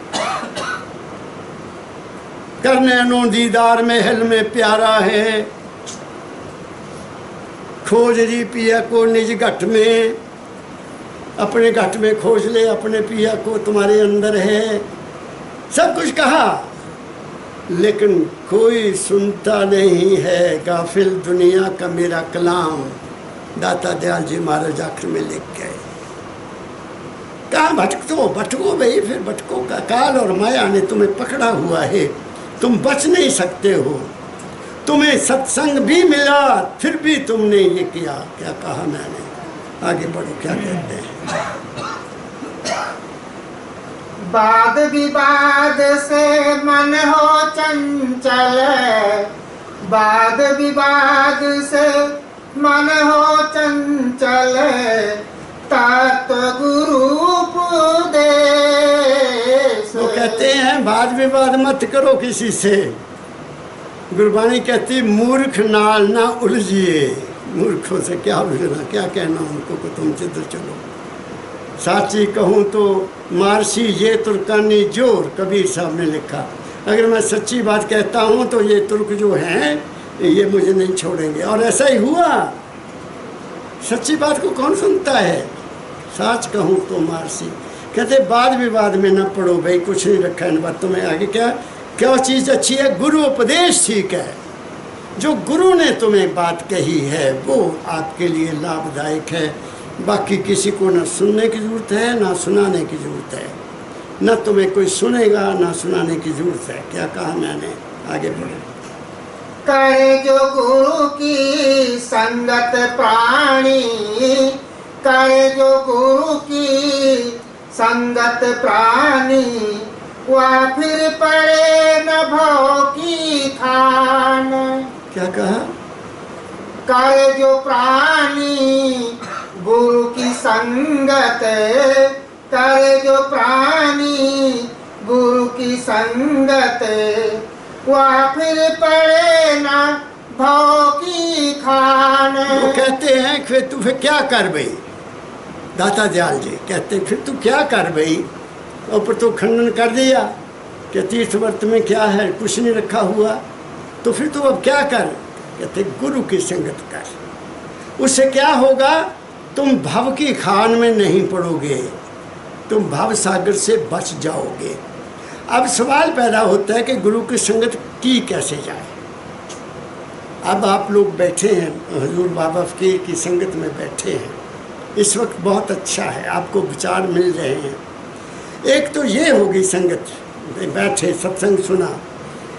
करने नो दीदार महल में प्यारा है, खोज री पिया को निज घट में, अपने घट में खोज ले अपने पिया को, तुम्हारे अंदर है। सब कुछ कहा, लेकिन कोई सुनता नहीं है। गाफिल दुनिया का मेरा कलाम, दाता दयाल जी महाराज आखिर में लिख गए। कहाँ भटको भाई, फिर भटको का काल और माया ने तुम्हें पकड़ा हुआ है, तुम बच नहीं सकते हो। तुम्हें सत्संग भी मिला, फिर भी तुमने ये किया। क्या कहा मैंने, आगे बढ़ो, क्या कहते हैं। वाद विवाद से मन हो चंचल, वाद विवाद से मन हो चंचल, तत्व गुरु उपदेश। वो कहते हैं वाद विवाद मत करो किसी से। गुरबाणी कहती मूर्ख नाल ना उलझिए। मूर्खों से क्या उलझना, क्या कहना उनको को तुम चित्र चलो। साची कहूँ तो मारसी ये तुर्कानी जोर, कबीर साहब ने लिखा। अगर मैं सच्ची बात कहता हूँ तो ये तुर्क जो हैं ये मुझे नहीं छोड़ेंगे। और ऐसा ही हुआ। सच्ची बात को कौन सुनता है। साच कहूँ तो मारसी। कहते वाद विवाद में न पड़ो भाई, कुछ नहीं रखा इन बातों में। आगे क्या क्या चीज़ अच्छी है, गुरु उपदेश ठीक है। जो गुरु ने तुम्हें बात कही है वो आपके लिए लाभदायक है। बाकी किसी को न सुनने की ज़रूरत है ना सुनाने की ज़रूरत है। न तुम्हें कोई सुनेगा ना सुनाने की ज़रूरत है। क्या कहा मैंने, आगे बढ़े। करे जो गुरु की संगत प्राणी, करे जो गुरु की संगत प्राणी, वह फिर पड़े न भव की खान। क्या कहा, करे जो प्राणी गुरु की संगत, करे जो प्राणी गुरु की संगत, वह फिर पड़े न भव की खान। वो कहते हैं फिर तू फिर क्या कर भाई। दाता दयाल जी कहते हैं फिर तू क्या कर भाई। ऊपर तो खंडन कर दिया कि तीर्थ व्रत में क्या है, कुछ नहीं रखा हुआ। तो फिर तू अब क्या कर। कहते गुरु की संगत कर। उससे क्या होगा, तुम भव की खान में नहीं पड़ोगे, तुम भव सागर से बच जाओगे। अब सवाल पैदा होता है कि गुरु की संगत की कैसे जाए। अब आप लोग बैठे हैं हुजूर बाबा फकीर की संगत में बैठे हैं, इस वक्त बहुत अच्छा है, आपको विचार मिल रहे हैं। एक तो ये होगी संगत, बैठे सत्संग सुना।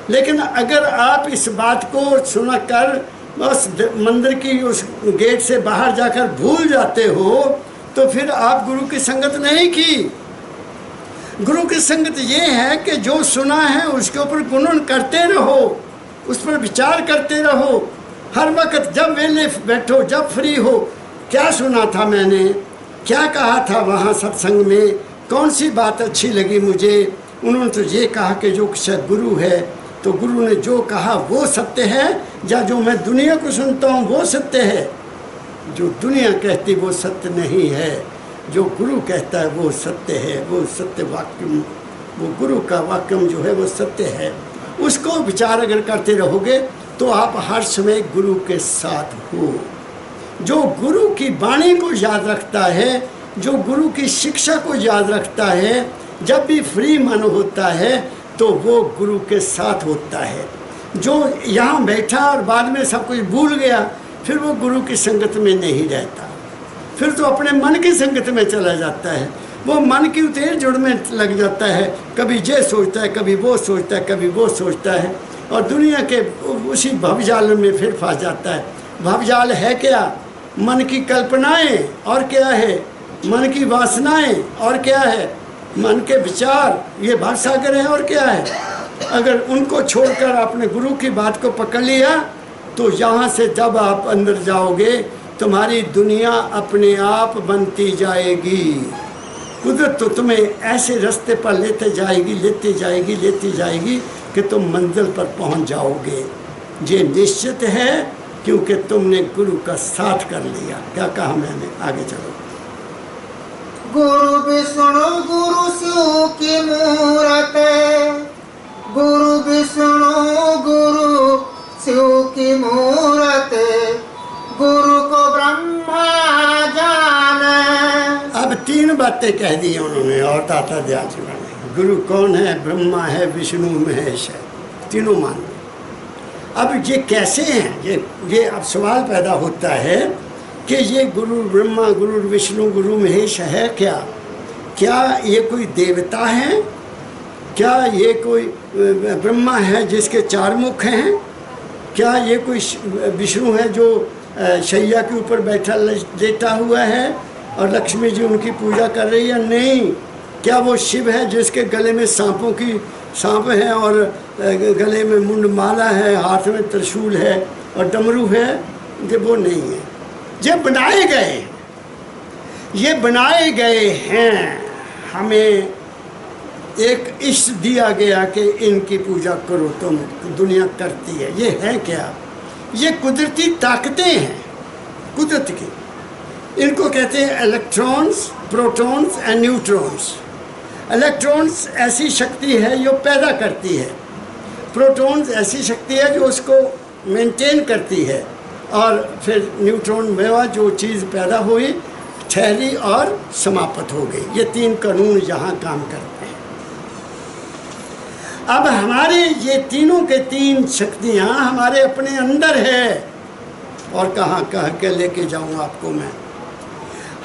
लेकिन अगर आप इस बात को सुना कर बस मंदिर की उस गेट से बाहर जाकर भूल जाते हो तो फिर आप गुरु की संगत नहीं की। गुरु की संगत ये है कि जो सुना है उसके ऊपर गुणन करते रहो, उस पर विचार करते रहो। हर वक्त जब वेले बैठो, जब फ्री हो, क्या सुना था मैंने, क्या कहा था वहाँ सत्संग में, कौन सी बात अच्छी लगी मुझे। उन्होंने तो ये कहा कि जो गुरु है तो गुरु ने जो कहा वो सत्य है, या जो मैं दुनिया को सुनता हूँ वो सत्य है। जो दुनिया कहती वो सत्य नहीं है, जो गुरु कहता है वो सत्य है। वो सत्य वाक्य, वो गुरु का वाक्य जो है वो सत्य है। उसको विचार अगर करते रहोगे तो आप हर समय गुरु के साथ हो। जो गुरु की वाणी को याद रखता है, जो गुरु की शिक्षा को याद रखता है, जब भी फ्री मन होता है तो वो गुरु के साथ होता है। जो यहाँ बैठा और बाद में सब कुछ भूल गया, फिर वो गुरु की संगत में नहीं रहता, फिर तो अपने मन की संगत में चला जाता है। वो मन की उतेर जुड़ में लग जाता है, कभी ये सोचता है, कभी वो सोचता है, कभी वो सोचता है, और दुनिया के उसी भवजाल में फिर फंस जाता है। भवजाल है क्या, मन की कल्पनाएं, और क्या है मन की वासनाएं, और क्या है मन के विचार, ये भवसागर है, और क्या है। अगर उनको छोड़कर आपने गुरु की बात को पकड़ लिया तो यहाँ से जब आप अंदर जाओगे तुम्हारी दुनिया अपने आप बनती जाएगी। कुदरत तो तुम्हें ऐसे रास्ते पर लेते जाएगी कि तुम मंजिल पर पहुँच जाओगे। ये निश्चित है क्योंकि तुमने गुरु का साथ कर लिया। क्या कहा मैंने, आगे चलो। गुरु विष्णु गुरु शिव की मूरत, गुरु विष्णु गुरु शिव की मूरत, गुरु को ब्रह्मा जाने। अब 3 बातें कह दी उन्होंने और दाता दयाल जी ने। गुरु कौन है, ब्रह्मा है, विष्णु महेश है, तीनों मान लो। अब ये कैसे हैं, ये अब सवाल पैदा होता है कि ये गुरु ब्रह्मा, गुरु विष्णु, गुरु महेश है क्या? क्या ये कोई देवता है? क्या ये कोई ब्रह्मा है जिसके 4 मुख हैं? क्या ये कोई विष्णु है जो शैया के ऊपर बैठा लेटा हुआ है और लक्ष्मी जी उनकी पूजा कर रही है? नहीं, क्या वो शिव है जिसके गले में सांप है और गले में मुंड माला है, हाथ में त्रिशूल है और डमरू है? ये वो नहीं है। ये बनाए गए हैं। हमें एक इष्ट दिया गया कि इनकी पूजा करो, तुम दुनिया करती है। ये है क्या? ये कुदरती ताकतें हैं, कुदरत की। इनको कहते हैं electrons, protons and neutrons. Electrons ऐसी शक्ति है जो पैदा करती है, प्रोटॉन्स ऐसी शक्ति है जो उसको मेंटेन करती है, और फिर न्यूट्रॉन में जो चीज़ पैदा हुई ठहरी और समाप्त हो गई। ये 3 कानून यहाँ काम करते हैं। अब हमारे ये तीनों के 3 शक्तियाँ हमारे अपने अंदर है, और कहाँ कह के लेके जाऊँ आपको मैं।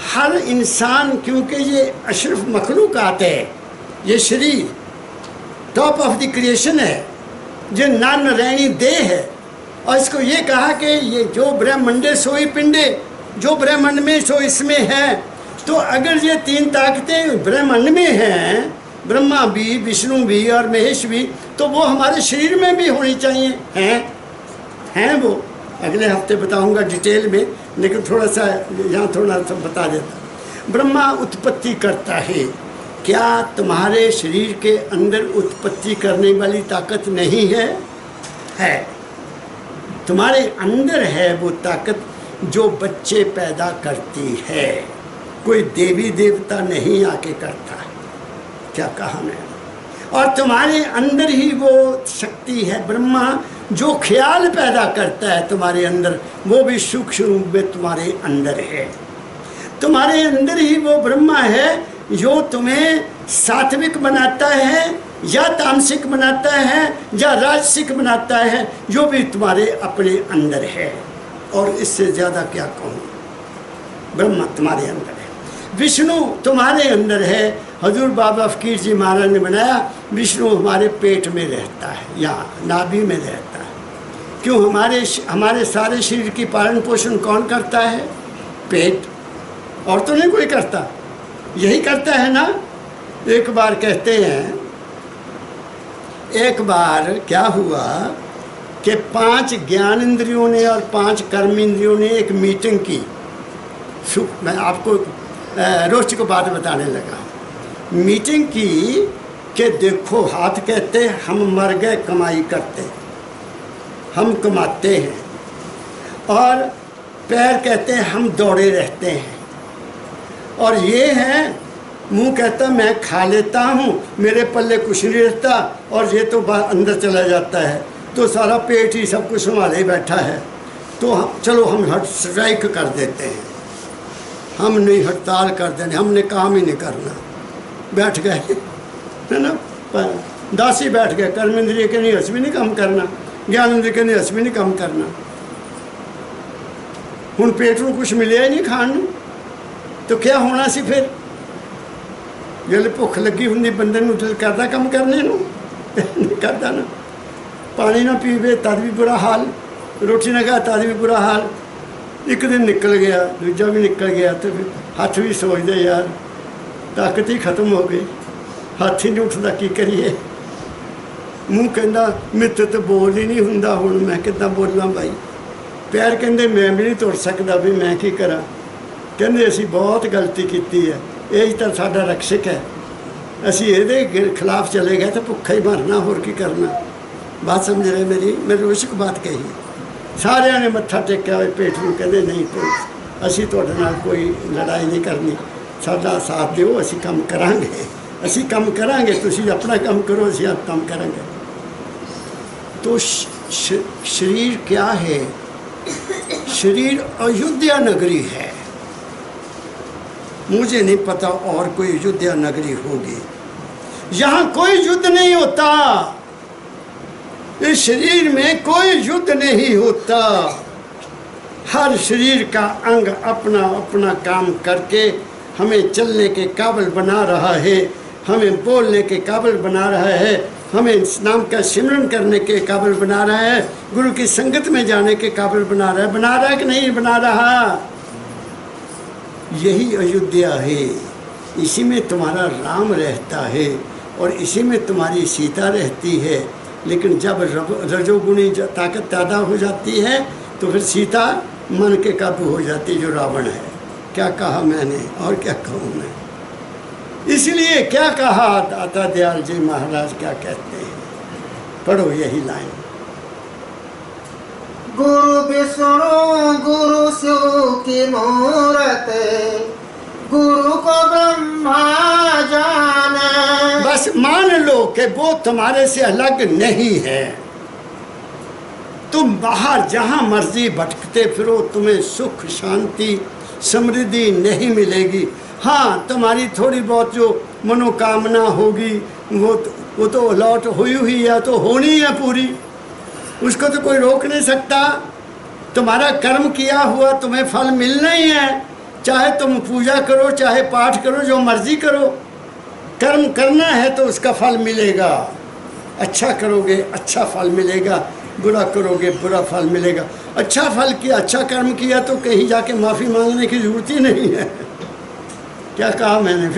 हर इंसान, क्योंकि ये अशरफ मखलूक़ात है, ये शरीर टॉप ऑफ द क्रिएशन है, ये नारायणी देह है, और इसको ये कहा कि ये जो ब्रह्मांडे सोई पिंडे, जो ब्रह्मांड में सो इसमें है। तो अगर ये 3 ताकतें ब्रह्मांड में हैं, ब्रह्मा भी, विष्णु भी और महेश भी, तो वो हमारे शरीर में भी होनी चाहिए। हैं वो अगले हफ्ते बताऊंगा डिटेल में, लेकिन थोड़ा सा यहाँ थोड़ा सा बता देता। ब्रह्मा उत्पत्ति करता है। क्या तुम्हारे शरीर के अंदर उत्पत्ति करने वाली ताकत नहीं है? है, तुम्हारे अंदर है वो ताकत जो बच्चे पैदा करती है। कोई देवी देवता नहीं आके करता है। क्या कहा मैंने? और तुम्हारे अंदर ही वो शक्ति है ब्रह्मा जो ख्याल पैदा करता है तुम्हारे अंदर, वो भी सूक्ष्म रूप में तुम्हारे अंदर है। तुम्हारे अंदर ही वो ब्रह्मा है जो तुम्हें सात्विक बनाता है या तामसिक बनाता है या राजसिक बनाता है, जो भी तुम्हारे अपने अंदर है। और इससे ज़्यादा क्या कहूँ, ब्रह्मा तुम्हारे अंदर है, विष्णु तुम्हारे अंदर है। हजूर बाबा फकीर जी महाराज ने बनाया, विष्णु हमारे पेट में रहता है, यहाँ नाभि में रहता है। क्यों? हमारे सारे शरीर की पालन पोषण कौन करता है? पेट। और तो नहीं कोई करता, यही करता है ना। एक बार कहते हैं, एक बार क्या हुआ कि 5 ज्ञान इंद्रियों ने और 5 कर्म इंद्रियों ने एक मीटिंग की। मैं आपको रोचक बात बताने लगा। मीटिंग की कि देखो, हाथ कहते हम मर गए कमाई करते, हम कमाते हैं, और पैर कहते हैं हम दौड़े रहते हैं, और ये है मुंह कहता मैं खा लेता हूँ, मेरे पल्ले कुछ नहीं रहता, और ये तो अंदर चला जाता है। तो सारा पेट ही सब कुछ संभाले बैठा है। तो चलो हम स्ट्राइक कर देते हैं, हम नहीं हड़ताल कर देने, हमने काम ही नहीं करना। बैठ गए, है ना, दासी बैठ गए। कर्म इंद्रिय के नहीं हस भी नहीं काम करना, ज्ञान इंद्रिय के नहीं हस भी नहीं काम करना। हुण पेट में कुछ मिले ही नहीं खाण नूं, तो क्या होना सी फिर? जल्द भुख लगी होंगी बंदे नूं दिल करदा काम करने नूं, नहीं करदा ना। पानी ना पीवे तद भी बुरा हाल, रोटी ना खा तद भी बुरा हाल। एक दिन निकल गया, दूजा भी निकल गया, तो फिर हथ भी सोचते यार ताकत ही खत्म हो गई, हाथ ही नहीं उठता, की करिए। मूँह कहता मेरे तो बोल ही नहीं हुंदा, हुण मैं किद्दां बोलां भाई। पैर कहते मैं भी नहीं तुर सकता, भी मैं की करा। कहते असीं बहुत गलती की है, यही तो साडा रक्षक है, असीं इहदे खिलाफ चले गए तो भुखा ही मरना, होर की करना। बात समझ रहे मेरी? मैं रोचक बात कही। सारिਆਂ ने मत्था टेकिया होए पेट नूं, कहते नहीं कोई असीं तुहाडे नाल कोई लड़ाई नहीं करनी, साडा साथ दिओ, असीं काम करांगे, असीं काम करांगे, तुसीं अपना काम करो, असीं आप काम करांगे। तो शरीर क्या है? शरीर अयोध्या नगरी है। मुझे नहीं पता और कोई अयोध्या नगरी होगी। यहाँ कोई युद्ध नहीं होता, इस शरीर में कोई युद्ध नहीं होता। हर शरीर का अंग अपना अपना काम करके हमें चलने के काबिल बना रहा है, हमें बोलने के काबिल बना रहा है, हमें इस नाम का सिमरन करने के काबिल बना रहा है, गुरु की संगत में जाने के काबिल बना रहा है कि नहीं बना रहा? यही अयोध्या है। इसी में तुम्हारा राम रहता है और इसी में तुम्हारी सीता रहती है। लेकिन जब रजोगुणी ताकत ज़्यादा हो जाती है तो फिर सीता मन के काबू हो जाती है, जो रावण है। क्या कहा मैंने और क्या कहूँ मैं। इसलिए क्या कहा दाता दयाल जी महाराज क्या कहते हैं, पढ़ो यही लाइन। गुरु विष्णु गुरु शिव की मूरत, गुरु को ब्रह्मा जाने। बस मान लो कि वो तुम्हारे से अलग नहीं है। तुम बाहर जहाँ मर्जी भटकते फिरो, तुम्हें सुख शांति समृद्धि नहीं मिलेगी। हाँ, तुम्हारी थोड़ी बहुत जो मनोकामना होगी वो तो लौट हुई हुई या तो होनी है पूरी, उसको तो कोई रोक नहीं सकता। तुम्हारा कर्म किया हुआ तुम्हें फल मिलना ही है, चाहे तुम पूजा करो चाहे पाठ करो, जो मर्जी करो। कर्म करना है तो उसका फल मिलेगा। अच्छा करोगे अच्छा फल मिलेगा, बुरा करोगे बुरा फल मिलेगा। अच्छा फल किया, अच्छा कर्म किया तो कहीं जाके माफ़ी मांगने की जरूरत ही नहीं है। क्या कहा मैंने,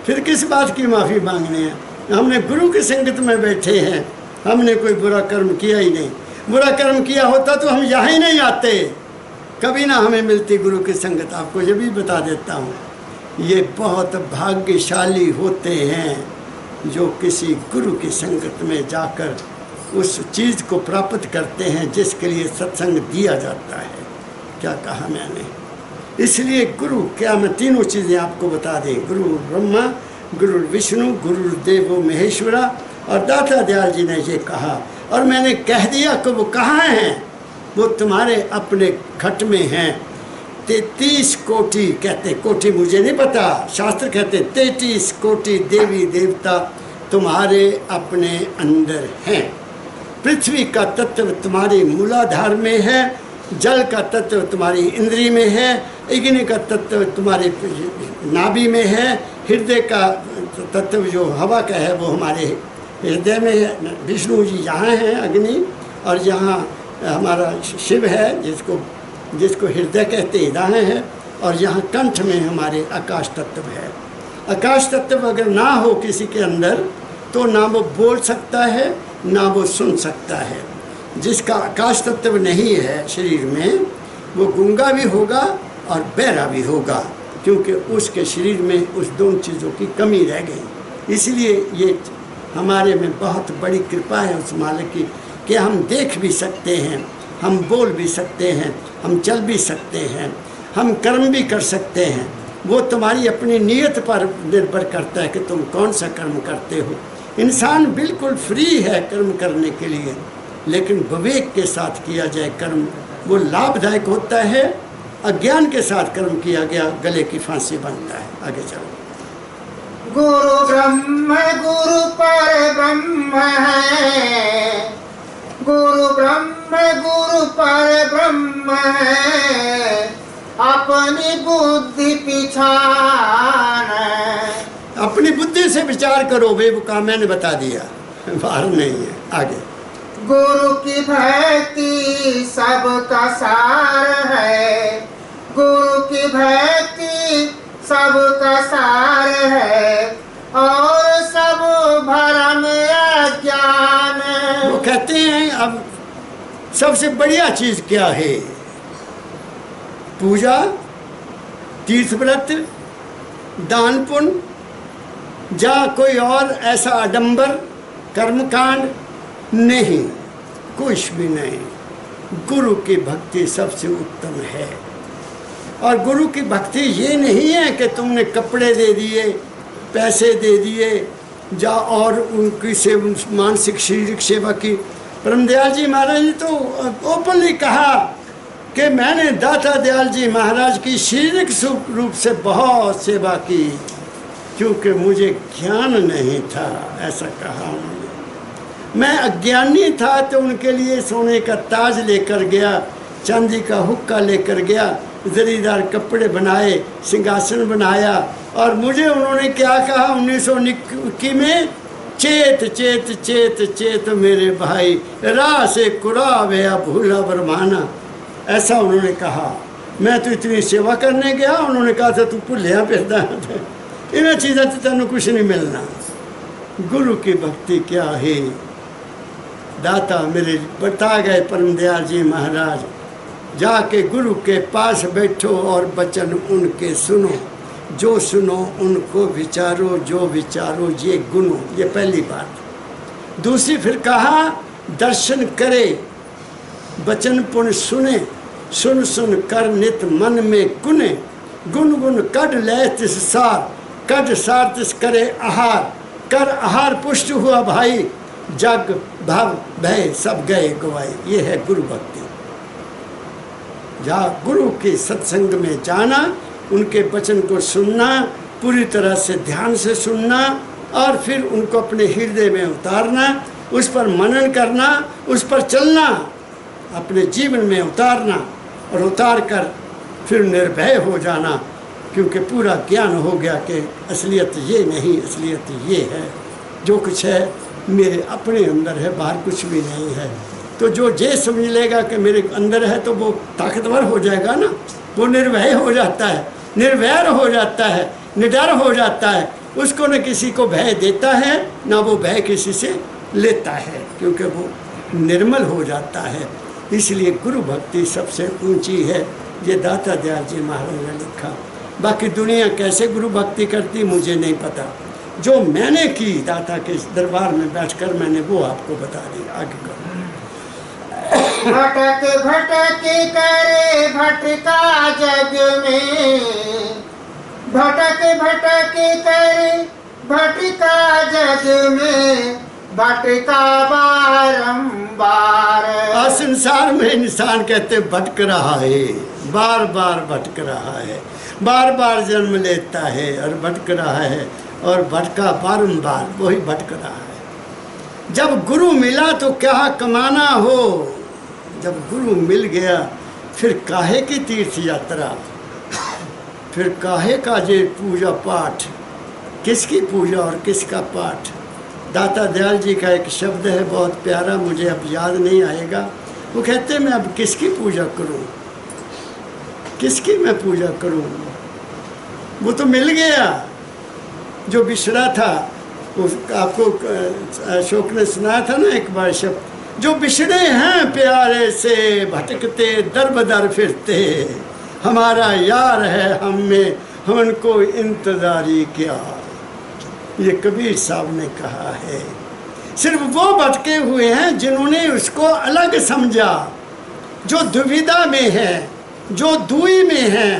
फिर किस बात की माफ़ी मांगनी है। हमने गुरु की संगत में बैठे हैं, हमने कोई बुरा कर्म किया ही नहीं। बुरा कर्म किया होता तो हम यहाँ ही नहीं आते, कभी ना हमें मिलती गुरु की संगत। आपको ये भी बता देता हूँ, ये बहुत भाग्यशाली होते हैं जो किसी गुरु की संगत में जाकर उस चीज़ को प्राप्त करते हैं जिसके लिए सत्संग दिया जाता है। क्या कहा मैंने। इसलिए गुरु क्या, मैं तीनों चीज़ें आपको बता दें। गुरु ब्रह्मा, गुरु विष्णु, गुरुदेवो महेश्वरा। और दाता दयाल जी ने ये कहा और मैंने कह दिया कि वो कहाँ हैं। वो तुम्हारे अपने घट में हैं। 33 कोटि कहते, कोटि मुझे नहीं पता, शास्त्र कहते 33 कोटि देवी देवता तुम्हारे अपने अंदर हैं। पृथ्वी का तत्व तुम्हारी मूलाधार में है, जल का तत्व तुम्हारी इंद्री में है, अग्नि का तत्व तुम्हारे नाभि में है, हृदय का तत्व जो हवा का है वो हमारे हृदय में है। विष्णु जी यहाँ हैं अग्नि, और यहाँ हमारा शिव है जिसको हृदय कहते हैं, दाएं है। और यहाँ कंठ में हमारे आकाश तत्व है। आकाश तत्व अगर ना हो किसी के अंदर तो ना वो बोल सकता है ना वो सुन सकता है। जिसका आकाश तत्व नहीं है शरीर में वो गूंगा भी होगा और बहरा भी होगा, क्योंकि उसके शरीर में उस दोनों चीज़ों की कमी रह गई। इसलिए ये हमारे में बहुत बड़ी कृपा है उस मालिक की कि हम देख भी सकते हैं, हम बोल भी सकते हैं, हम चल भी सकते हैं, हम कर्म भी कर सकते हैं। वो तुम्हारी अपनी नीयत पर निर्भर करता है कि तुम कौन सा कर्म करते हो। इंसान बिल्कुल फ्री है कर्म करने के लिए, लेकिन विवेक के साथ किया जाए कर्म वो लाभदायक होता है। अज्ञान के साथ कर्म किया गया गले की फांसी बनता है। आगे चलो। गुरु ब्रह्म गुरु पर ब्रह्म है, गुरु ब्रह्म गुरु पर ब्रह्म है, अपनी बुद्धि पिछान। अपनी बुद्धि से विचार करो, वे वो काम मैंने बता दिया, बाहर नहीं है। आगे। गुरु की भक्ति सबका सार है, गुरु की भक्ति सबका सार है, और सब भरम अज्ञान। वो कहते हैं अब सबसे बढ़िया चीज क्या है, पूजा, तीर्थ व्रत, दान पुण्य, या कोई और ऐसा आडंबर कर्मकांड नहीं, कुछ भी नहीं। गुरु की भक्ति सबसे उत्तम है। और गुरु की भक्ति ये नहीं है कि तुमने कपड़े दे दिए, पैसे दे दिए, जा और उनकी से मानसिक शारीरिक सेवा की। परमदयाल जी महाराज ने तो ओपनली कहा कि मैंने दाता दयाल जी महाराज की शारीरिक रूप से बहुत सेवा की, क्योंकि मुझे ज्ञान नहीं था। ऐसा कहा उन्होंने। मैं अज्ञानी था तो उनके लिए सोने का ताज लेकर गया, चांदी का हुक्का लेकर गया, जरीदार कपड़े बनाए, सिंहासन बनाया। और मुझे उन्होंने क्या कहा 1921 में, चेत चेत चेत चेत मेरे भाई, राह से कुरा गया भूला बरमाना। ऐसा उन्होंने कहा। मैं तो इतनी सेवा करने गया, उन्होंने कहा था तू भुलिया फिरदा। इन्हें चीज़ों से तेन कुछ नहीं मिलना। गुरु की भक्ति क्या है? दाता मेरे बता गए परम दयाल जी महाराज, जाके गुरु के पास बैठो और वचन उनके सुनो, जो सुनो उनको विचारो, जो विचारो ये गुनो। ये पहली बात। दूसरी फिर कहा दर्शन करे, वचन पुण्य सुने, सुन सुन कर नित मन में कुने, गुन गुन कड ले तिस सार, कड सार तिस करे आहार, कर आहार पुष्ट हुआ भाई, जग भव भय सब गए गवाई। ये है गुरु भक्ति। जहाँ गुरु के सत्संग में जाना, उनके वचन को सुनना, पूरी तरह से ध्यान से सुनना और फिर उनको अपने हृदय में उतारना, उस पर मनन करना, उस पर चलना, अपने जीवन में उतारना और उतार कर फिर निर्भय हो जाना, क्योंकि पूरा ज्ञान हो गया कि असलियत ये नहीं, असलियत ये है, जो कुछ है मेरे अपने अंदर है, बाहर कुछ भी नहीं है। तो जो ये समझ लेगा कि मेरे अंदर है तो वो ताकतवर हो जाएगा ना, वो निर्भय हो जाता है, निर्वैर हो जाता है, निडर हो जाता है। उसको न किसी को भय देता है, ना वो भय किसी से लेता है, क्योंकि वो निर्मल हो जाता है। इसलिए गुरु भक्ति सबसे ऊंची है, ये दाता दयाल जी महाराज ने लिखा। बाकी दुनिया कैसे गुरु भक्ति करती मुझे नहीं पता, जो मैंने की दाता के दरबार में बैठकर मैंने वो आपको बता दी। आगे करो। भटक भटक करे भटका जग में, भटक भटक करे भटका जग में, भटका बारंबार। और संसार में इंसान कहते भटक रहा है, बार बार भटक रहा है, बार बार जन्म लेता है और भटक रहा है, और भटका बारंबार, वही भटक रहा है। जब गुरु मिला तो क्या कमाना हो, जब गुरु मिल गया फिर काहे की तीर्थ यात्रा, फिर काहे का जे पूजा पाठ, किसकी पूजा और किसका पाठ। दाता दयाल जी का एक शब्द है बहुत प्यारा, मुझे अब याद नहीं आएगा। वो कहते मैं अब किसकी पूजा करूं, किसकी मैं पूजा करूं, वो तो मिल गया जो बिछड़ा था। उस आपको अशोक ने सुनाया था ना एक बार शब्द, जो बिछड़े हैं प्यारे से भटकते दर बदर फिरते, हमारा यार है हम में हमको इंतजारी क्या। ये कबीर साहब ने कहा है। सिर्फ वो भटके हुए हैं जिन्होंने उसको अलग समझा, जो दुविधा में है, जो दुई में है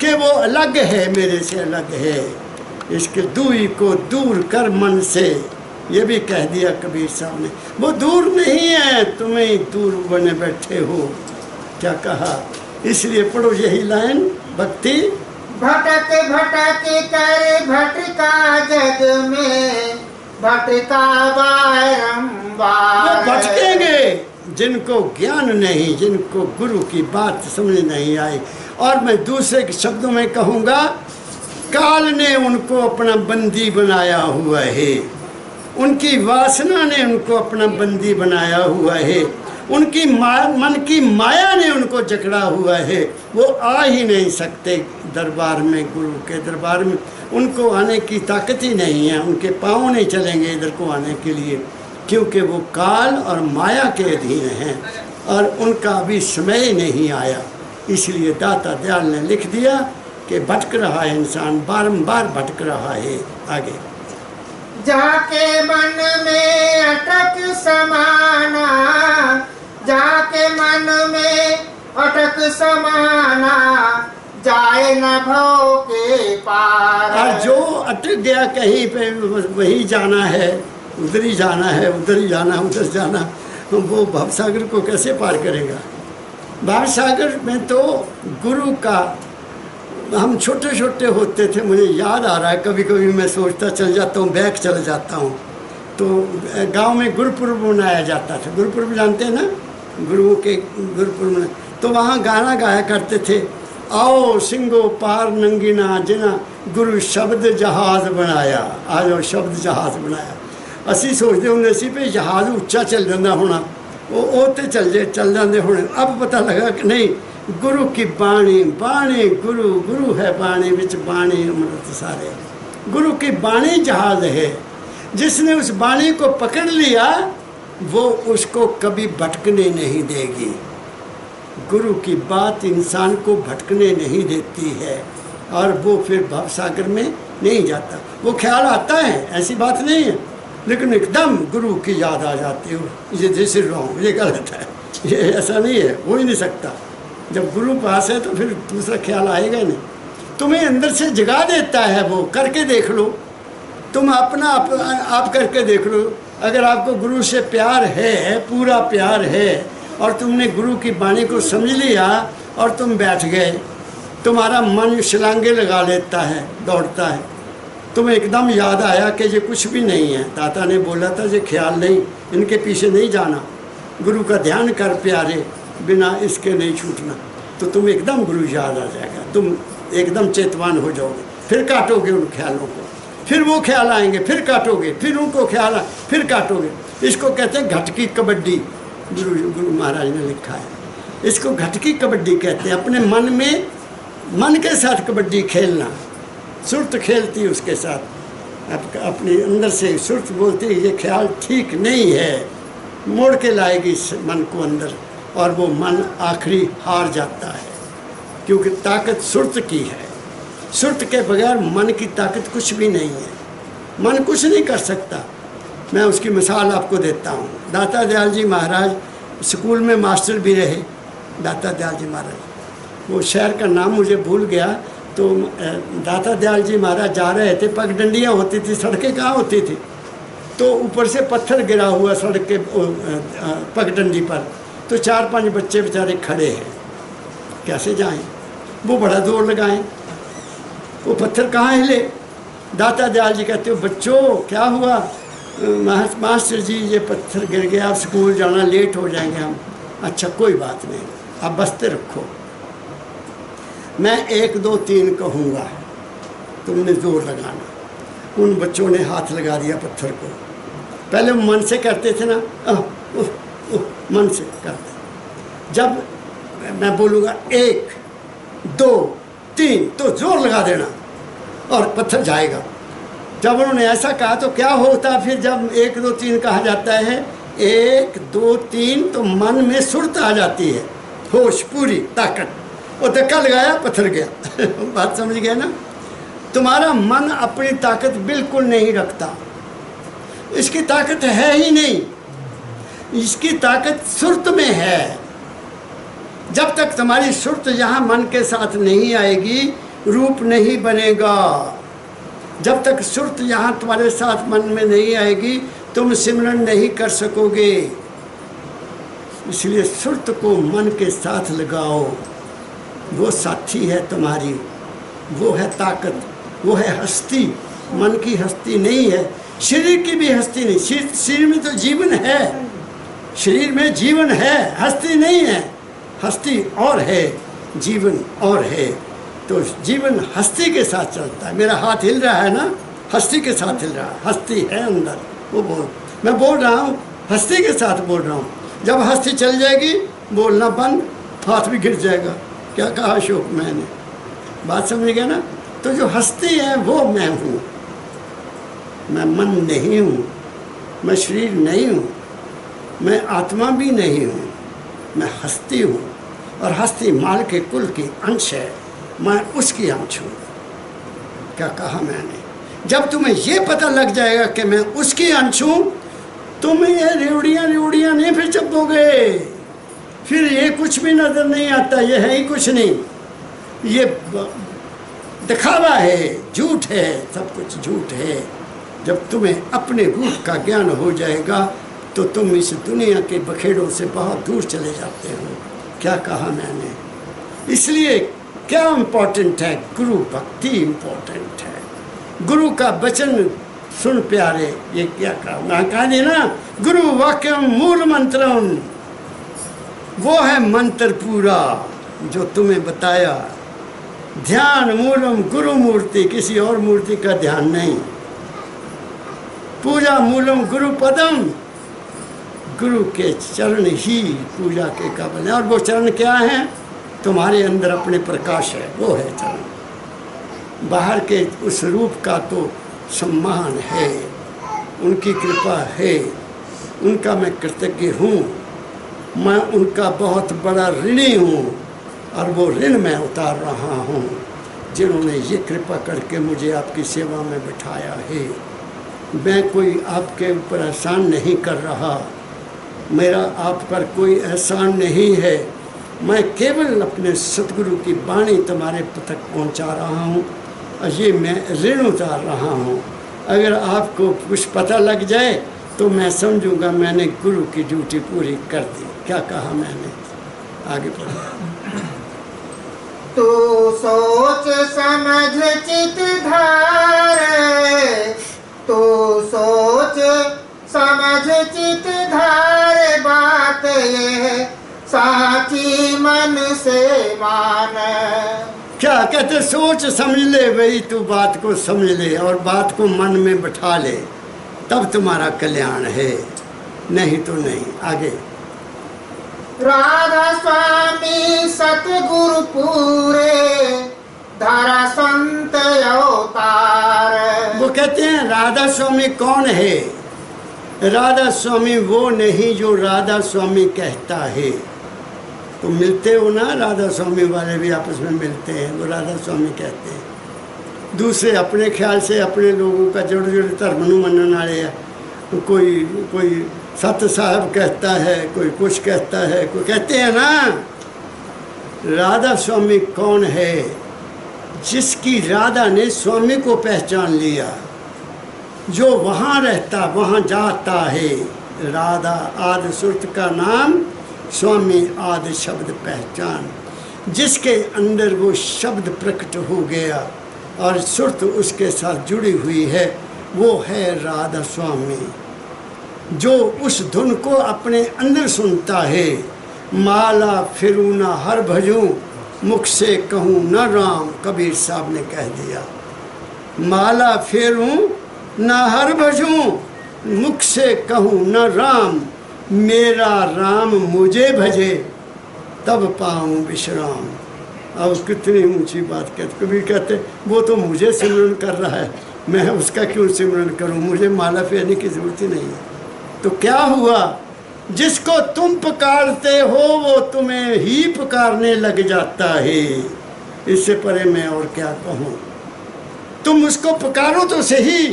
कि वो अलग है, मेरे से अलग है। इसके दुई को दूर कर मन से, ये भी कह दिया कबीर साहब ने। वो दूर नहीं है, तुम्हें दूर बने बैठे हो। क्या कहा, इसलिए पढ़ो यही लाइन भक्ति। भटक भटक कर भटका जग में, भटका बारंबार। वो भटकेंगे जिनको ज्ञान नहीं, जिनको गुरु की बात समझ नहीं आई। और मैं दूसरे शब्दों में कहूँगा, काल ने उनको अपना बंदी बनाया हुआ है, उनकी वासना ने उनको अपना बंदी बनाया हुआ है, उनकी मन की माया ने उनको जकड़ा हुआ है। वो आ ही नहीं सकते दरबार में, गुरु के दरबार में उनको आने की ताकत ही नहीं है, उनके पाँव नहीं चलेंगे इधर को आने के लिए, क्योंकि वो काल और माया के अधीन हैं और उनका अभी समय नहीं आया। इसलिए दाता दयाल ने लिख दिया कि भटक रहा है इंसान, बारंबार भटक रहा है। आगे, जाके मन में अटक समाना, जाके मन में अटक समाना, जाए न भव के पार। और जो अटक गया कहीं पे वही जाना है, उधर ही जाना है, उधर ही जाना, उधर जाना, वो भवसागर को कैसे पार करेगा। भवसागर में तो गुरु का, हम छोटे छोटे होते थे, मुझे याद आ रहा है, कभी कभी मैं सोचता चल जाता हूँ, बैग चल जाता हूँ, तो गांव में गुरुपुरब मनाया जाता था। गुरुपुरब जानते हैं ना, गुरुओं के गुरुपुरब में, तो वहाँ गाना गाया करते थे, आओ सिंगो पार नंगिना जिना गुरु शब्द जहाज बनाया। आज वो शब्द जहाज बनाया। असी सोचते होंगे सी भी जहाज उच्चा चल जाता होना, वो तो चल जाते होने। अब पता लगा कि नहीं, गुरु की बाणी, बाणी गुरु, गुरु है बाणी विच बाणी अमृत सारे। गुरु की वाणी जहाज है। जिसने उस वाणी को पकड़ लिया वो उसको कभी भटकने नहीं देगी। गुरु की बात इंसान को भटकने नहीं देती है और वो फिर भवसागर में नहीं जाता। वो ख्याल आता है, ऐसी बात नहीं है, लेकिन एकदम गुरु की याद आ जाती है, ये दिस इज रॉन्ग, ये गलत है, ये ऐसा नहीं है, हो ही नहीं सकता। जब गुरु पास है तो फिर दूसरा ख्याल आएगा नहीं। तुम्हें अंदर से जगा देता है वो, करके देख लो। तुम अपना आप करके देख लो। अगर आपको गुरु से प्यार है, पूरा प्यार है, और तुमने गुरु की वाणी को समझ लिया और तुम बैठ गए, तुम्हारा मन छलांगे लगा लेता है, दौड़ता है। तुम्हें एकदम याद आया कि ये कुछ भी नहीं है, दाता ने बोला था ये ख्याल नहीं, इनके पीछे नहीं जाना, गुरु का ध्यान कर प्यारे, बिना इसके नहीं छूटना। तो तुम एकदम गुरु याद आ जाएगा, तुम एकदम चेतवान हो जाओगे। फिर काटोगे उन ख्यालों को, फिर वो ख्याल आएंगे, फिर काटोगे, फिर उनको ख्याल फिर काटोगे। इसको कहते हैं घटकी कबड्डी, गुरु महाराज ने लिखा है। इसको घटकी कबड्डी कहते हैं। अपने मन में, मन के साथ कबड्डी खेलना। सुरत खेलती है उसके साथ, अपने अंदर से सुरत बोलती है ये ख्याल ठीक नहीं है, मोड़ के लाएगी इस मन को अंदर, और वो मन आखिरी हार जाता है, क्योंकि ताकत सुरत की है। सुरत के बगैर मन की ताकत कुछ भी नहीं है, मन कुछ नहीं कर सकता। मैं उसकी मिसाल आपको देता हूँ। दाता दयाल जी महाराज स्कूल में मास्टर भी रहे। दाता दयाल जी महाराज, वो शहर का नाम मुझे भूल गया। तो दाता दयाल जी महाराज जा रहे थे, पगडंडियाँ होती थी, सड़कें कहाँ होती थी, तो ऊपर से पत्थर गिरा हुआ सड़क के पगडंडी पर। तो 4-5 बच्चे बेचारे खड़े हैं, कैसे जाएं? वो बड़ा जोर लगाएं, वो पत्थर कहाँ हिले? दाता दयाल जी कहते हो बच्चों क्या हुआ? मास्टर जी ये पत्थर गिर गया, आप स्कूल जाना, लेट हो जाएंगे हम। अच्छा कोई बात नहीं, आप बसते रखो, मैं 1 2 3 कहूँगा, तुमने जोर लगाना। उन बच्चों ने हाथ लगा दिया पत्थर को। पहले मन से करते थे ना, मन से करते। जब मैं बोलूँगा 1 2 3 तो जोर लगा देना और पत्थर जाएगा। जब उन्होंने ऐसा कहा तो क्या होता फिर? जब 1 2 3 कहा जाता है, 1 2 3 तो मन में सुरत आ जाती है, होश, पूरी ताकत, और धक्का लगाया, पत्थर गया। बात समझ गए ना? तुम्हारा मन अपनी ताकत बिल्कुल नहीं रखता, इसकी ताकत है ही नहीं, इसकी ताकत सुरत में है। जब तक तुम्हारी सुरत यहाँ मन के साथ नहीं आएगी, रूप नहीं बनेगा। जब तक सुरत यहाँ तुम्हारे साथ मन में नहीं आएगी, तुम सिमरन नहीं कर सकोगे। इसलिए सुरत को मन के साथ लगाओ, वो साथी है तुम्हारी, वो है ताकत, वो है हस्ती। मन की हस्ती नहीं है, शरीर की भी हस्ती नहीं। शरीर में तो जीवन है, शरीर में जीवन है, हस्ती नहीं है। हस्ती और है, जीवन और है। तो जीवन हस्ती के साथ चलता है। मेरा हाथ हिल रहा है ना, हस्ती के साथ हिल रहा है, हस्ती है अंदर। वो मैं बोल रहा हूँ, हस्ती के साथ बोल रहा हूँ। जब हस्ती चल जाएगी, बोलना बंद, हाथ भी गिर जाएगा। क्या कहा अशोक मैंने? बात समझ गया ना? तो जो हस्ती है वो मैं हूँ, मैं मन नहीं हूँ, मैं शरीर नहीं हूँ, मैं आत्मा भी नहीं हूँ, मैं हस्ती हूँ। और हस्ती माल के कुल की अंश है, मैं उसकी अंश हूँ। क्या कहा मैंने? जब तुम्हें ये पता लग जाएगा कि मैं उसकी अंश हूँ, तुम्हें ये रेवड़ियाँ नहीं फिर चपोगे, फिर ये कुछ भी नजर नहीं आता, ये है ही कुछ नहीं, ये दिखावा है, झूठ है, सब कुछ झूठ है। जब तुम्हें अपने रूप का ज्ञान हो जाएगा तो तुम इस दुनिया के बखेड़ों से बहुत दूर चले जाते हो। क्या कहा मैंने? इसलिए क्या इम्पोर्टेंट है? गुरु भक्ति इम्पोर्टेंट है। गुरु का वचन सुन प्यारे, ये क्या कहा? मैं कहा दी ना, गुरु वाक्यम मूल मंत्रम, वो है मंत्र पूरा जो तुम्हें बताया। ध्यान मूलम गुरु मूर्ति, किसी और मूर्ति का ध्यान नहीं। पूजा मूलम गुरु पदम, गुरु के चरण ही पूजा के काबिल है। और वो चरण क्या है? तुम्हारे अंदर अपने प्रकाश है, वो है चरण। बाहर के उस रूप का तो सम्मान है, उनकी कृपा है, उनका मैं कृतज्ञ हूँ। मैं उनका बहुत बड़ा ऋणी हूँ और वो ऋण मैं उतार रहा हूँ जिन्होंने ये कृपा करके मुझे आपकी सेवा में बिठाया है। मैं कोई आपके ऊपर एहसान नहीं कर रहा, मेरा आप पर कोई एहसान नहीं है। मैं केवल अपने सतगुरु की वाणी तुम्हारे तक पहुंचा रहा हूं और ये मैं ऋण उतार रहा हूं। अगर आपको कुछ पता लग जाए तो मैं समझूंगा मैंने गुरु की ड्यूटी पूरी कर दी। क्या कहा मैंने? आगे पढ़ो। तू सोच समझ चित धारे, तू सोच समझ चित धारे, बात ये साची मन से मान। क्या कहते? सोच समझ ले भाई, तू बात को समझ ले और बात को मन में बैठा ले, तब तुम्हारा कल्याण है, नहीं तो नहीं। आगे। राधा स्वामी सतगुरु पूरे, धारा संत अवतार। वो कहते हैं राधा स्वामी कौन है? राधा स्वामी वो नहीं जो राधा स्वामी कहता है। तो मिलते हो ना, राधा स्वामी वाले भी आपस में मिलते हैं, वो राधा स्वामी कहते हैं। दूसरे अपने ख्याल से अपने लोगों का जोड़ जोड़ धर्म नूं मनण वाले है। कोई सत साहब कहता है, कोई कुछ कहता है, कोई कहते हैं ना। राधा स्वामी कौन है? जिसकी राधा ने स्वामी को पहचान लिया, जो वहाँ रहता वहाँ जाता है। राधा आदि सुरत का नाम, स्वामी आदि शब्द पहचान। जिसके अंदर वो शब्द प्रकट हो गया और सुरत उसके साथ जुड़ी हुई है, वो है राधा स्वामी। जो उस धुन को अपने अंदर सुनता है। माला फिरूं न हर भजूं, मुख से कहूँ न राम, कबीर साहब ने कह दिया। माला फेरूं न हर भजूं, मुख से कहूँ न राम, मेरा राम मुझे भजे, तब पाऊँ विश्राम। अब कितनी ऊंची बात कहते। कबीर कहते वो तो मुझे सिमरन कर रहा है, मैं उसका क्यों सिमरन करूं? मुझे माला फेरने की जरूरत ही नहीं है। तो क्या हुआ? जिसको तुम पुकारते हो वो तुम्हें ही पुकारने लग जाता है। इससे परे मैं और क्या कहूँ? तुम उसको पुकारो तो सही,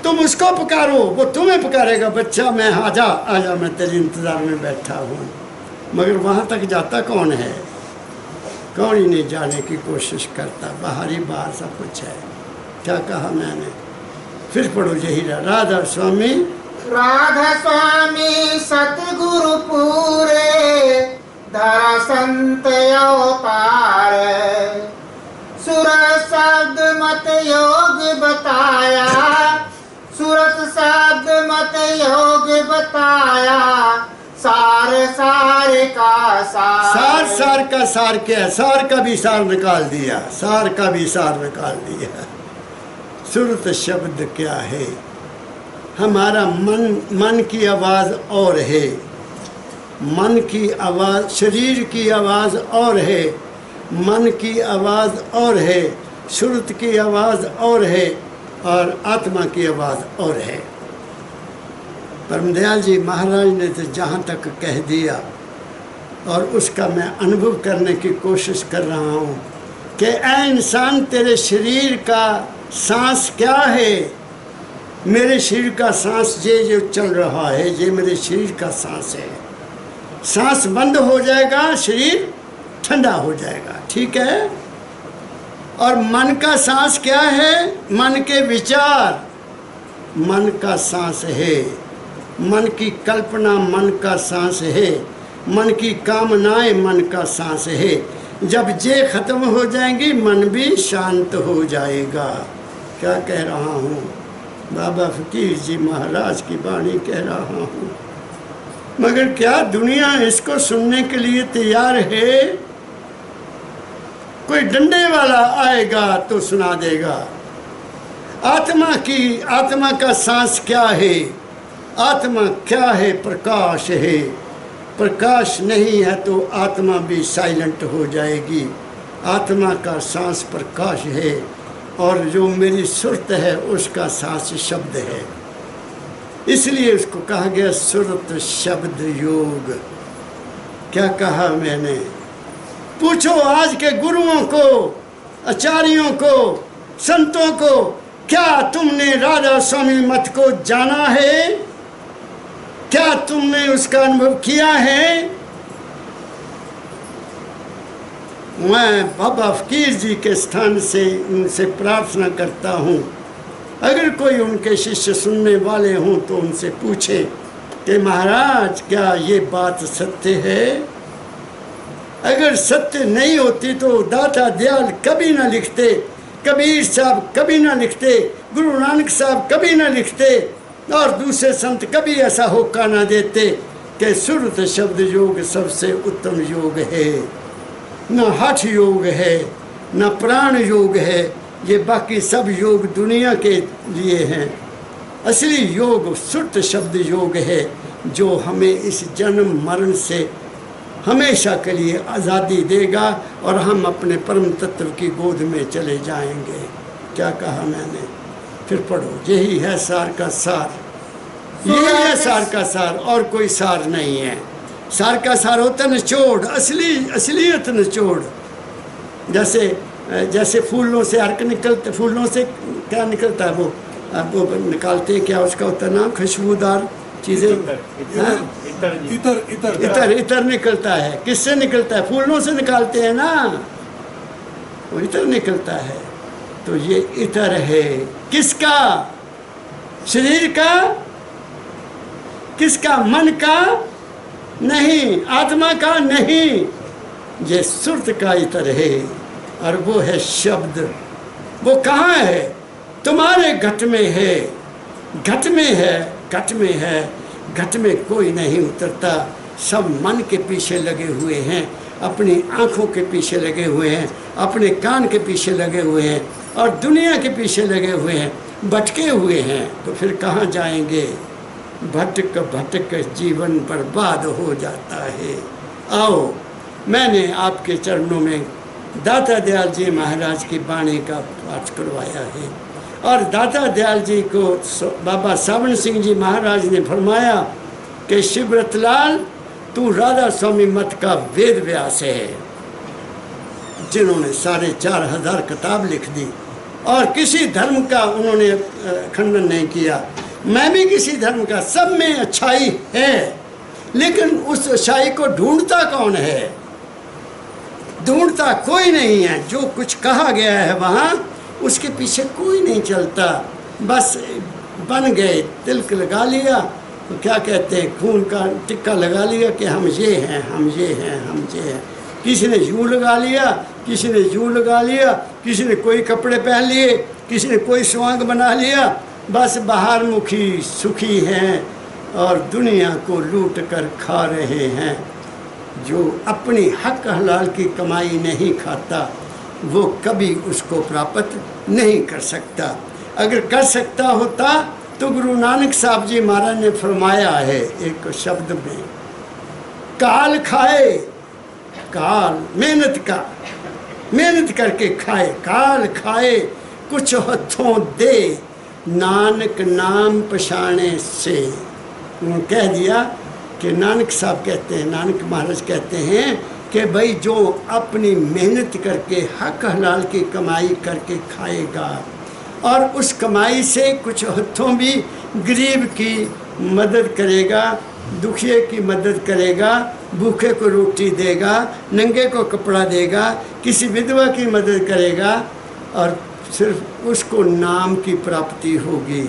तुम उसको पुकारो, वो तुम्हें पुकारेगा। बच्चा मैं आजा आजा, मैं तेरे इंतज़ार में बैठा हूँ। मगर वहाँ तक जाता कौन है? कौन ही नहीं जाने की कोशिश करता। बाहरी बाहर सब कुछ है। क्या कहा मैंने? फिर पढ़ो यही राधा स्वामी। राधा स्वामी सतगुरु पूरे, धरा संत अवतार। सुर शब्द मत योग बताया, सूरत शब्द मत योग बताया। सार सार का सार, सार का सार क्या है? सार का भी सार निकाल दिया, सार का भी सार निकाल दिया। सुरत शब्द क्या है? हमारा मन की आवाज़ और है, मन की आवाज़, शरीर की आवाज़ और है, मन की आवाज़ और है, सुरत की आवाज़ और है, और आत्मा की आवाज़ और है। परमदयाल जी महाराज ने तो जहाँ तक कह दिया, और उसका मैं अनुभव करने की कोशिश कर रहा हूँ कि ऐ इंसान, तेरे शरीर का सांस क्या है? मेरे शरीर का सांस ये जो चल रहा है, ये मेरे शरीर का सांस है। सांस बंद हो जाएगा, शरीर ठंडा हो जाएगा, ठीक है? और मन का सांस क्या है? मन के विचार मन का सांस है, मन की कल्पना मन का सांस है, मन की कामनाएं मन का सांस है। जब ये खत्म हो जाएंगी, मन भी शांत हो जाएगा। क्या कह रहा हूँ? बाबा फकीर जी महाराज की वाणी कह रहा हूँ। मगर क्या दुनिया इसको सुनने के लिए तैयार है? कोई डंडे वाला आएगा तो सुना देगा। आत्मा का सांस क्या है? आत्मा क्या है? प्रकाश है। प्रकाश नहीं है तो आत्मा भी साइलेंट हो जाएगी। आत्मा का सांस प्रकाश है और जो मेरी सुरत है उसका सांस शब्द है। इसलिए उसको कहा गया सुरत शब्द योग। क्या कहा मैंने? पूछो आज के गुरुओं को, आचार्यों को, संतों को, क्या तुमने राधा स्वामी मत को जाना है? क्या तुमने उसका अनुभव किया है? मैं बाबा फकीर जी के स्थान से उनसे प्रार्थना करता हूँ, अगर कोई उनके शिष्य सुनने वाले हों तो उनसे पूछे कि महाराज क्या ये बात सत्य है? अगर सत्य नहीं होती तो दाता दयाल कभी ना लिखते, कबीर साहब कभी ना लिखते, गुरु नानक साहब कभी ना लिखते और दूसरे संत कभी ऐसा होका ना देते कि सुरत शब्द योग सबसे उत्तम योग है। न हठ योग है, न प्राण योग है, ये बाकी सब योग दुनिया के लिए हैं। असली योग सुरत शब्द योग है जो हमें इस जन्म मरण से हमेशा के लिए आज़ादी देगा और हम अपने परम तत्व की गोद में चले जाएंगे। क्या कहा मैंने? फिर पढ़ो। यही है सार का सार, यही है सार का सार, और कोई सार नहीं है। सार का सार होता निचोड़, असलियत निचोड़। जैसे फूलों से अर्क निकलते, फूलों से क्या निकलता है वो निकालते हैं, क्या उसका होता है नाम, खुशबूदार चीज़ें, इतर निकलता है। किससे निकलता है? फूलों से निकालते हैं ना, वो इतर निकलता है। तो ये इतर है किसका? शरीर का? किसका? मन का नहीं, आत्मा का नहीं, ये सुरत का इतर है और वो है शब्द। वो कहाँ है? तुम्हारे घट में है, घट में है, घट में है। घट में कोई नहीं उतरता, सब मन के पीछे लगे हुए हैं, अपनी आँखों के पीछे लगे हुए हैं, अपने कान के पीछे लगे हुए हैं और दुनिया के पीछे लगे हुए हैं, भटके हुए हैं। तो फिर कहाँ जाएंगे? भटक भटक जीवन बर्बाद हो जाता है। आओ, मैंने आपके चरणों में दाता दयाल जी महाराज की वाणी का पाठ करवाया है और दाता दयाल जी को बाबा सावन सिंह जी महाराज ने फरमाया कि शिवरतलाल तू राधा स्वामी मत का वेद व्यास है, जिन्होंने 4,500 किताब लिख दी और किसी धर्म का उन्होंने खंडन नहीं किया। मैं भी किसी धर्म का, सब में अच्छाई है, लेकिन उस अच्छाई को ढूंढता कौन है? ढूंढता कोई नहीं है। जो कुछ कहा गया है वहाँ उसके पीछे कोई नहीं चलता। बस बन गए, तिलक लगा लिया, तो क्या कहते हैं, खून का टिक्का लगा लिया कि हम ये हैं, हम ये हैं, हम ये हैं। किसी ने यूँ लगा लिया, किसी ने यूँ लगा लिया, किसी ने कोई कपड़े पहन लिए, किसी ने कोई स्वांग बना लिया। बस बाहर मुखी सुखी हैं और दुनिया को लूट कर खा रहे हैं। जो अपनी हक हलाल की कमाई नहीं खाता वो कभी उसको प्राप्त नहीं कर सकता। अगर कर सकता होता तो गुरु नानक साहब जी महाराज ने फरमाया है एक शब्द में, काल खाए, काल मेहनत करके खाए, काल खाए कुछ हथों दे, नानक नाम पछाणे से। उन्होंने कह दिया कि नानक साहब कहते हैं, नानक महाराज कहते हैं कि भाई जो अपनी मेहनत करके हक हलाल की कमाई करके खाएगा और उस कमाई से कुछ हथों भी गरीब की मदद करेगा, दुखिए की मदद करेगा, भूखे को रोटी देगा, नंगे को कपड़ा देगा, किसी विधवा की मदद करेगा और सिर्फ उसको नाम की प्राप्ति होगी।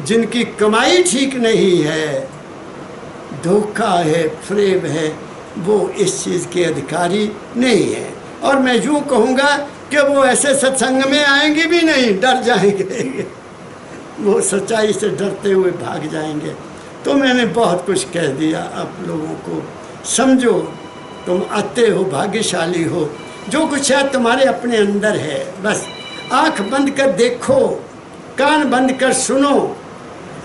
जिनकी कमाई ठीक नहीं है, धोखा है, फ्रेब है, वो इस चीज़ के अधिकारी नहीं है। और मैं यूँ कहूँगा कि वो ऐसे सत्संग में आएंगे भी नहीं, डर जाएंगे, वो सच्चाई से डरते हुए भाग जाएंगे। तो मैंने बहुत कुछ कह दिया आप लोगों को। समझो तुम आते हो, भाग्यशाली हो, जो कुछ है तुम्हारे अपने अंदर है। बस आँख बंद कर देखो, कान बंद कर सुनो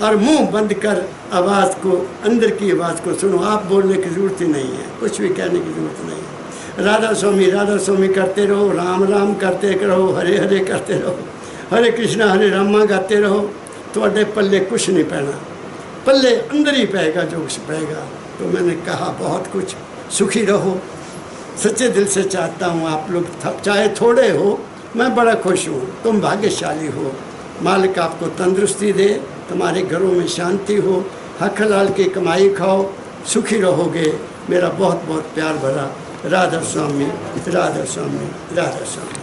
और मुंह बंद कर आवाज़ को, अंदर की आवाज़ को सुनो। आप बोलने की ज़रूरत ही नहीं है, कुछ भी कहने की ज़रूरत नहीं है। राधा स्वामी करते रहो, राम राम करते रहो, हरे हरे करते रहो, हरे कृष्णा हरे रामा गाते रहो, थोड़े पल्ले कुछ नहीं पैना, पल्ले अंदर ही पैगा जो कुछ पैगा। तो मैंने कहा बहुत कुछ, सुखी रहो, सच्चे दिल से चाहता हूँ आप लोग चाहे थोड़े हो, मैं बड़ा खुश हूँ, तुम भाग्यशाली हो, मालिक आपको तंदुरुस्ती दे, तुम्हारे घरों में शांति हो, हक हलाल की कमाई खाओ, सुखी रहोगे। मेरा बहुत बहुत प्यार भरा राधा स्वामी, राधा स्वामी, राधा स्वामी।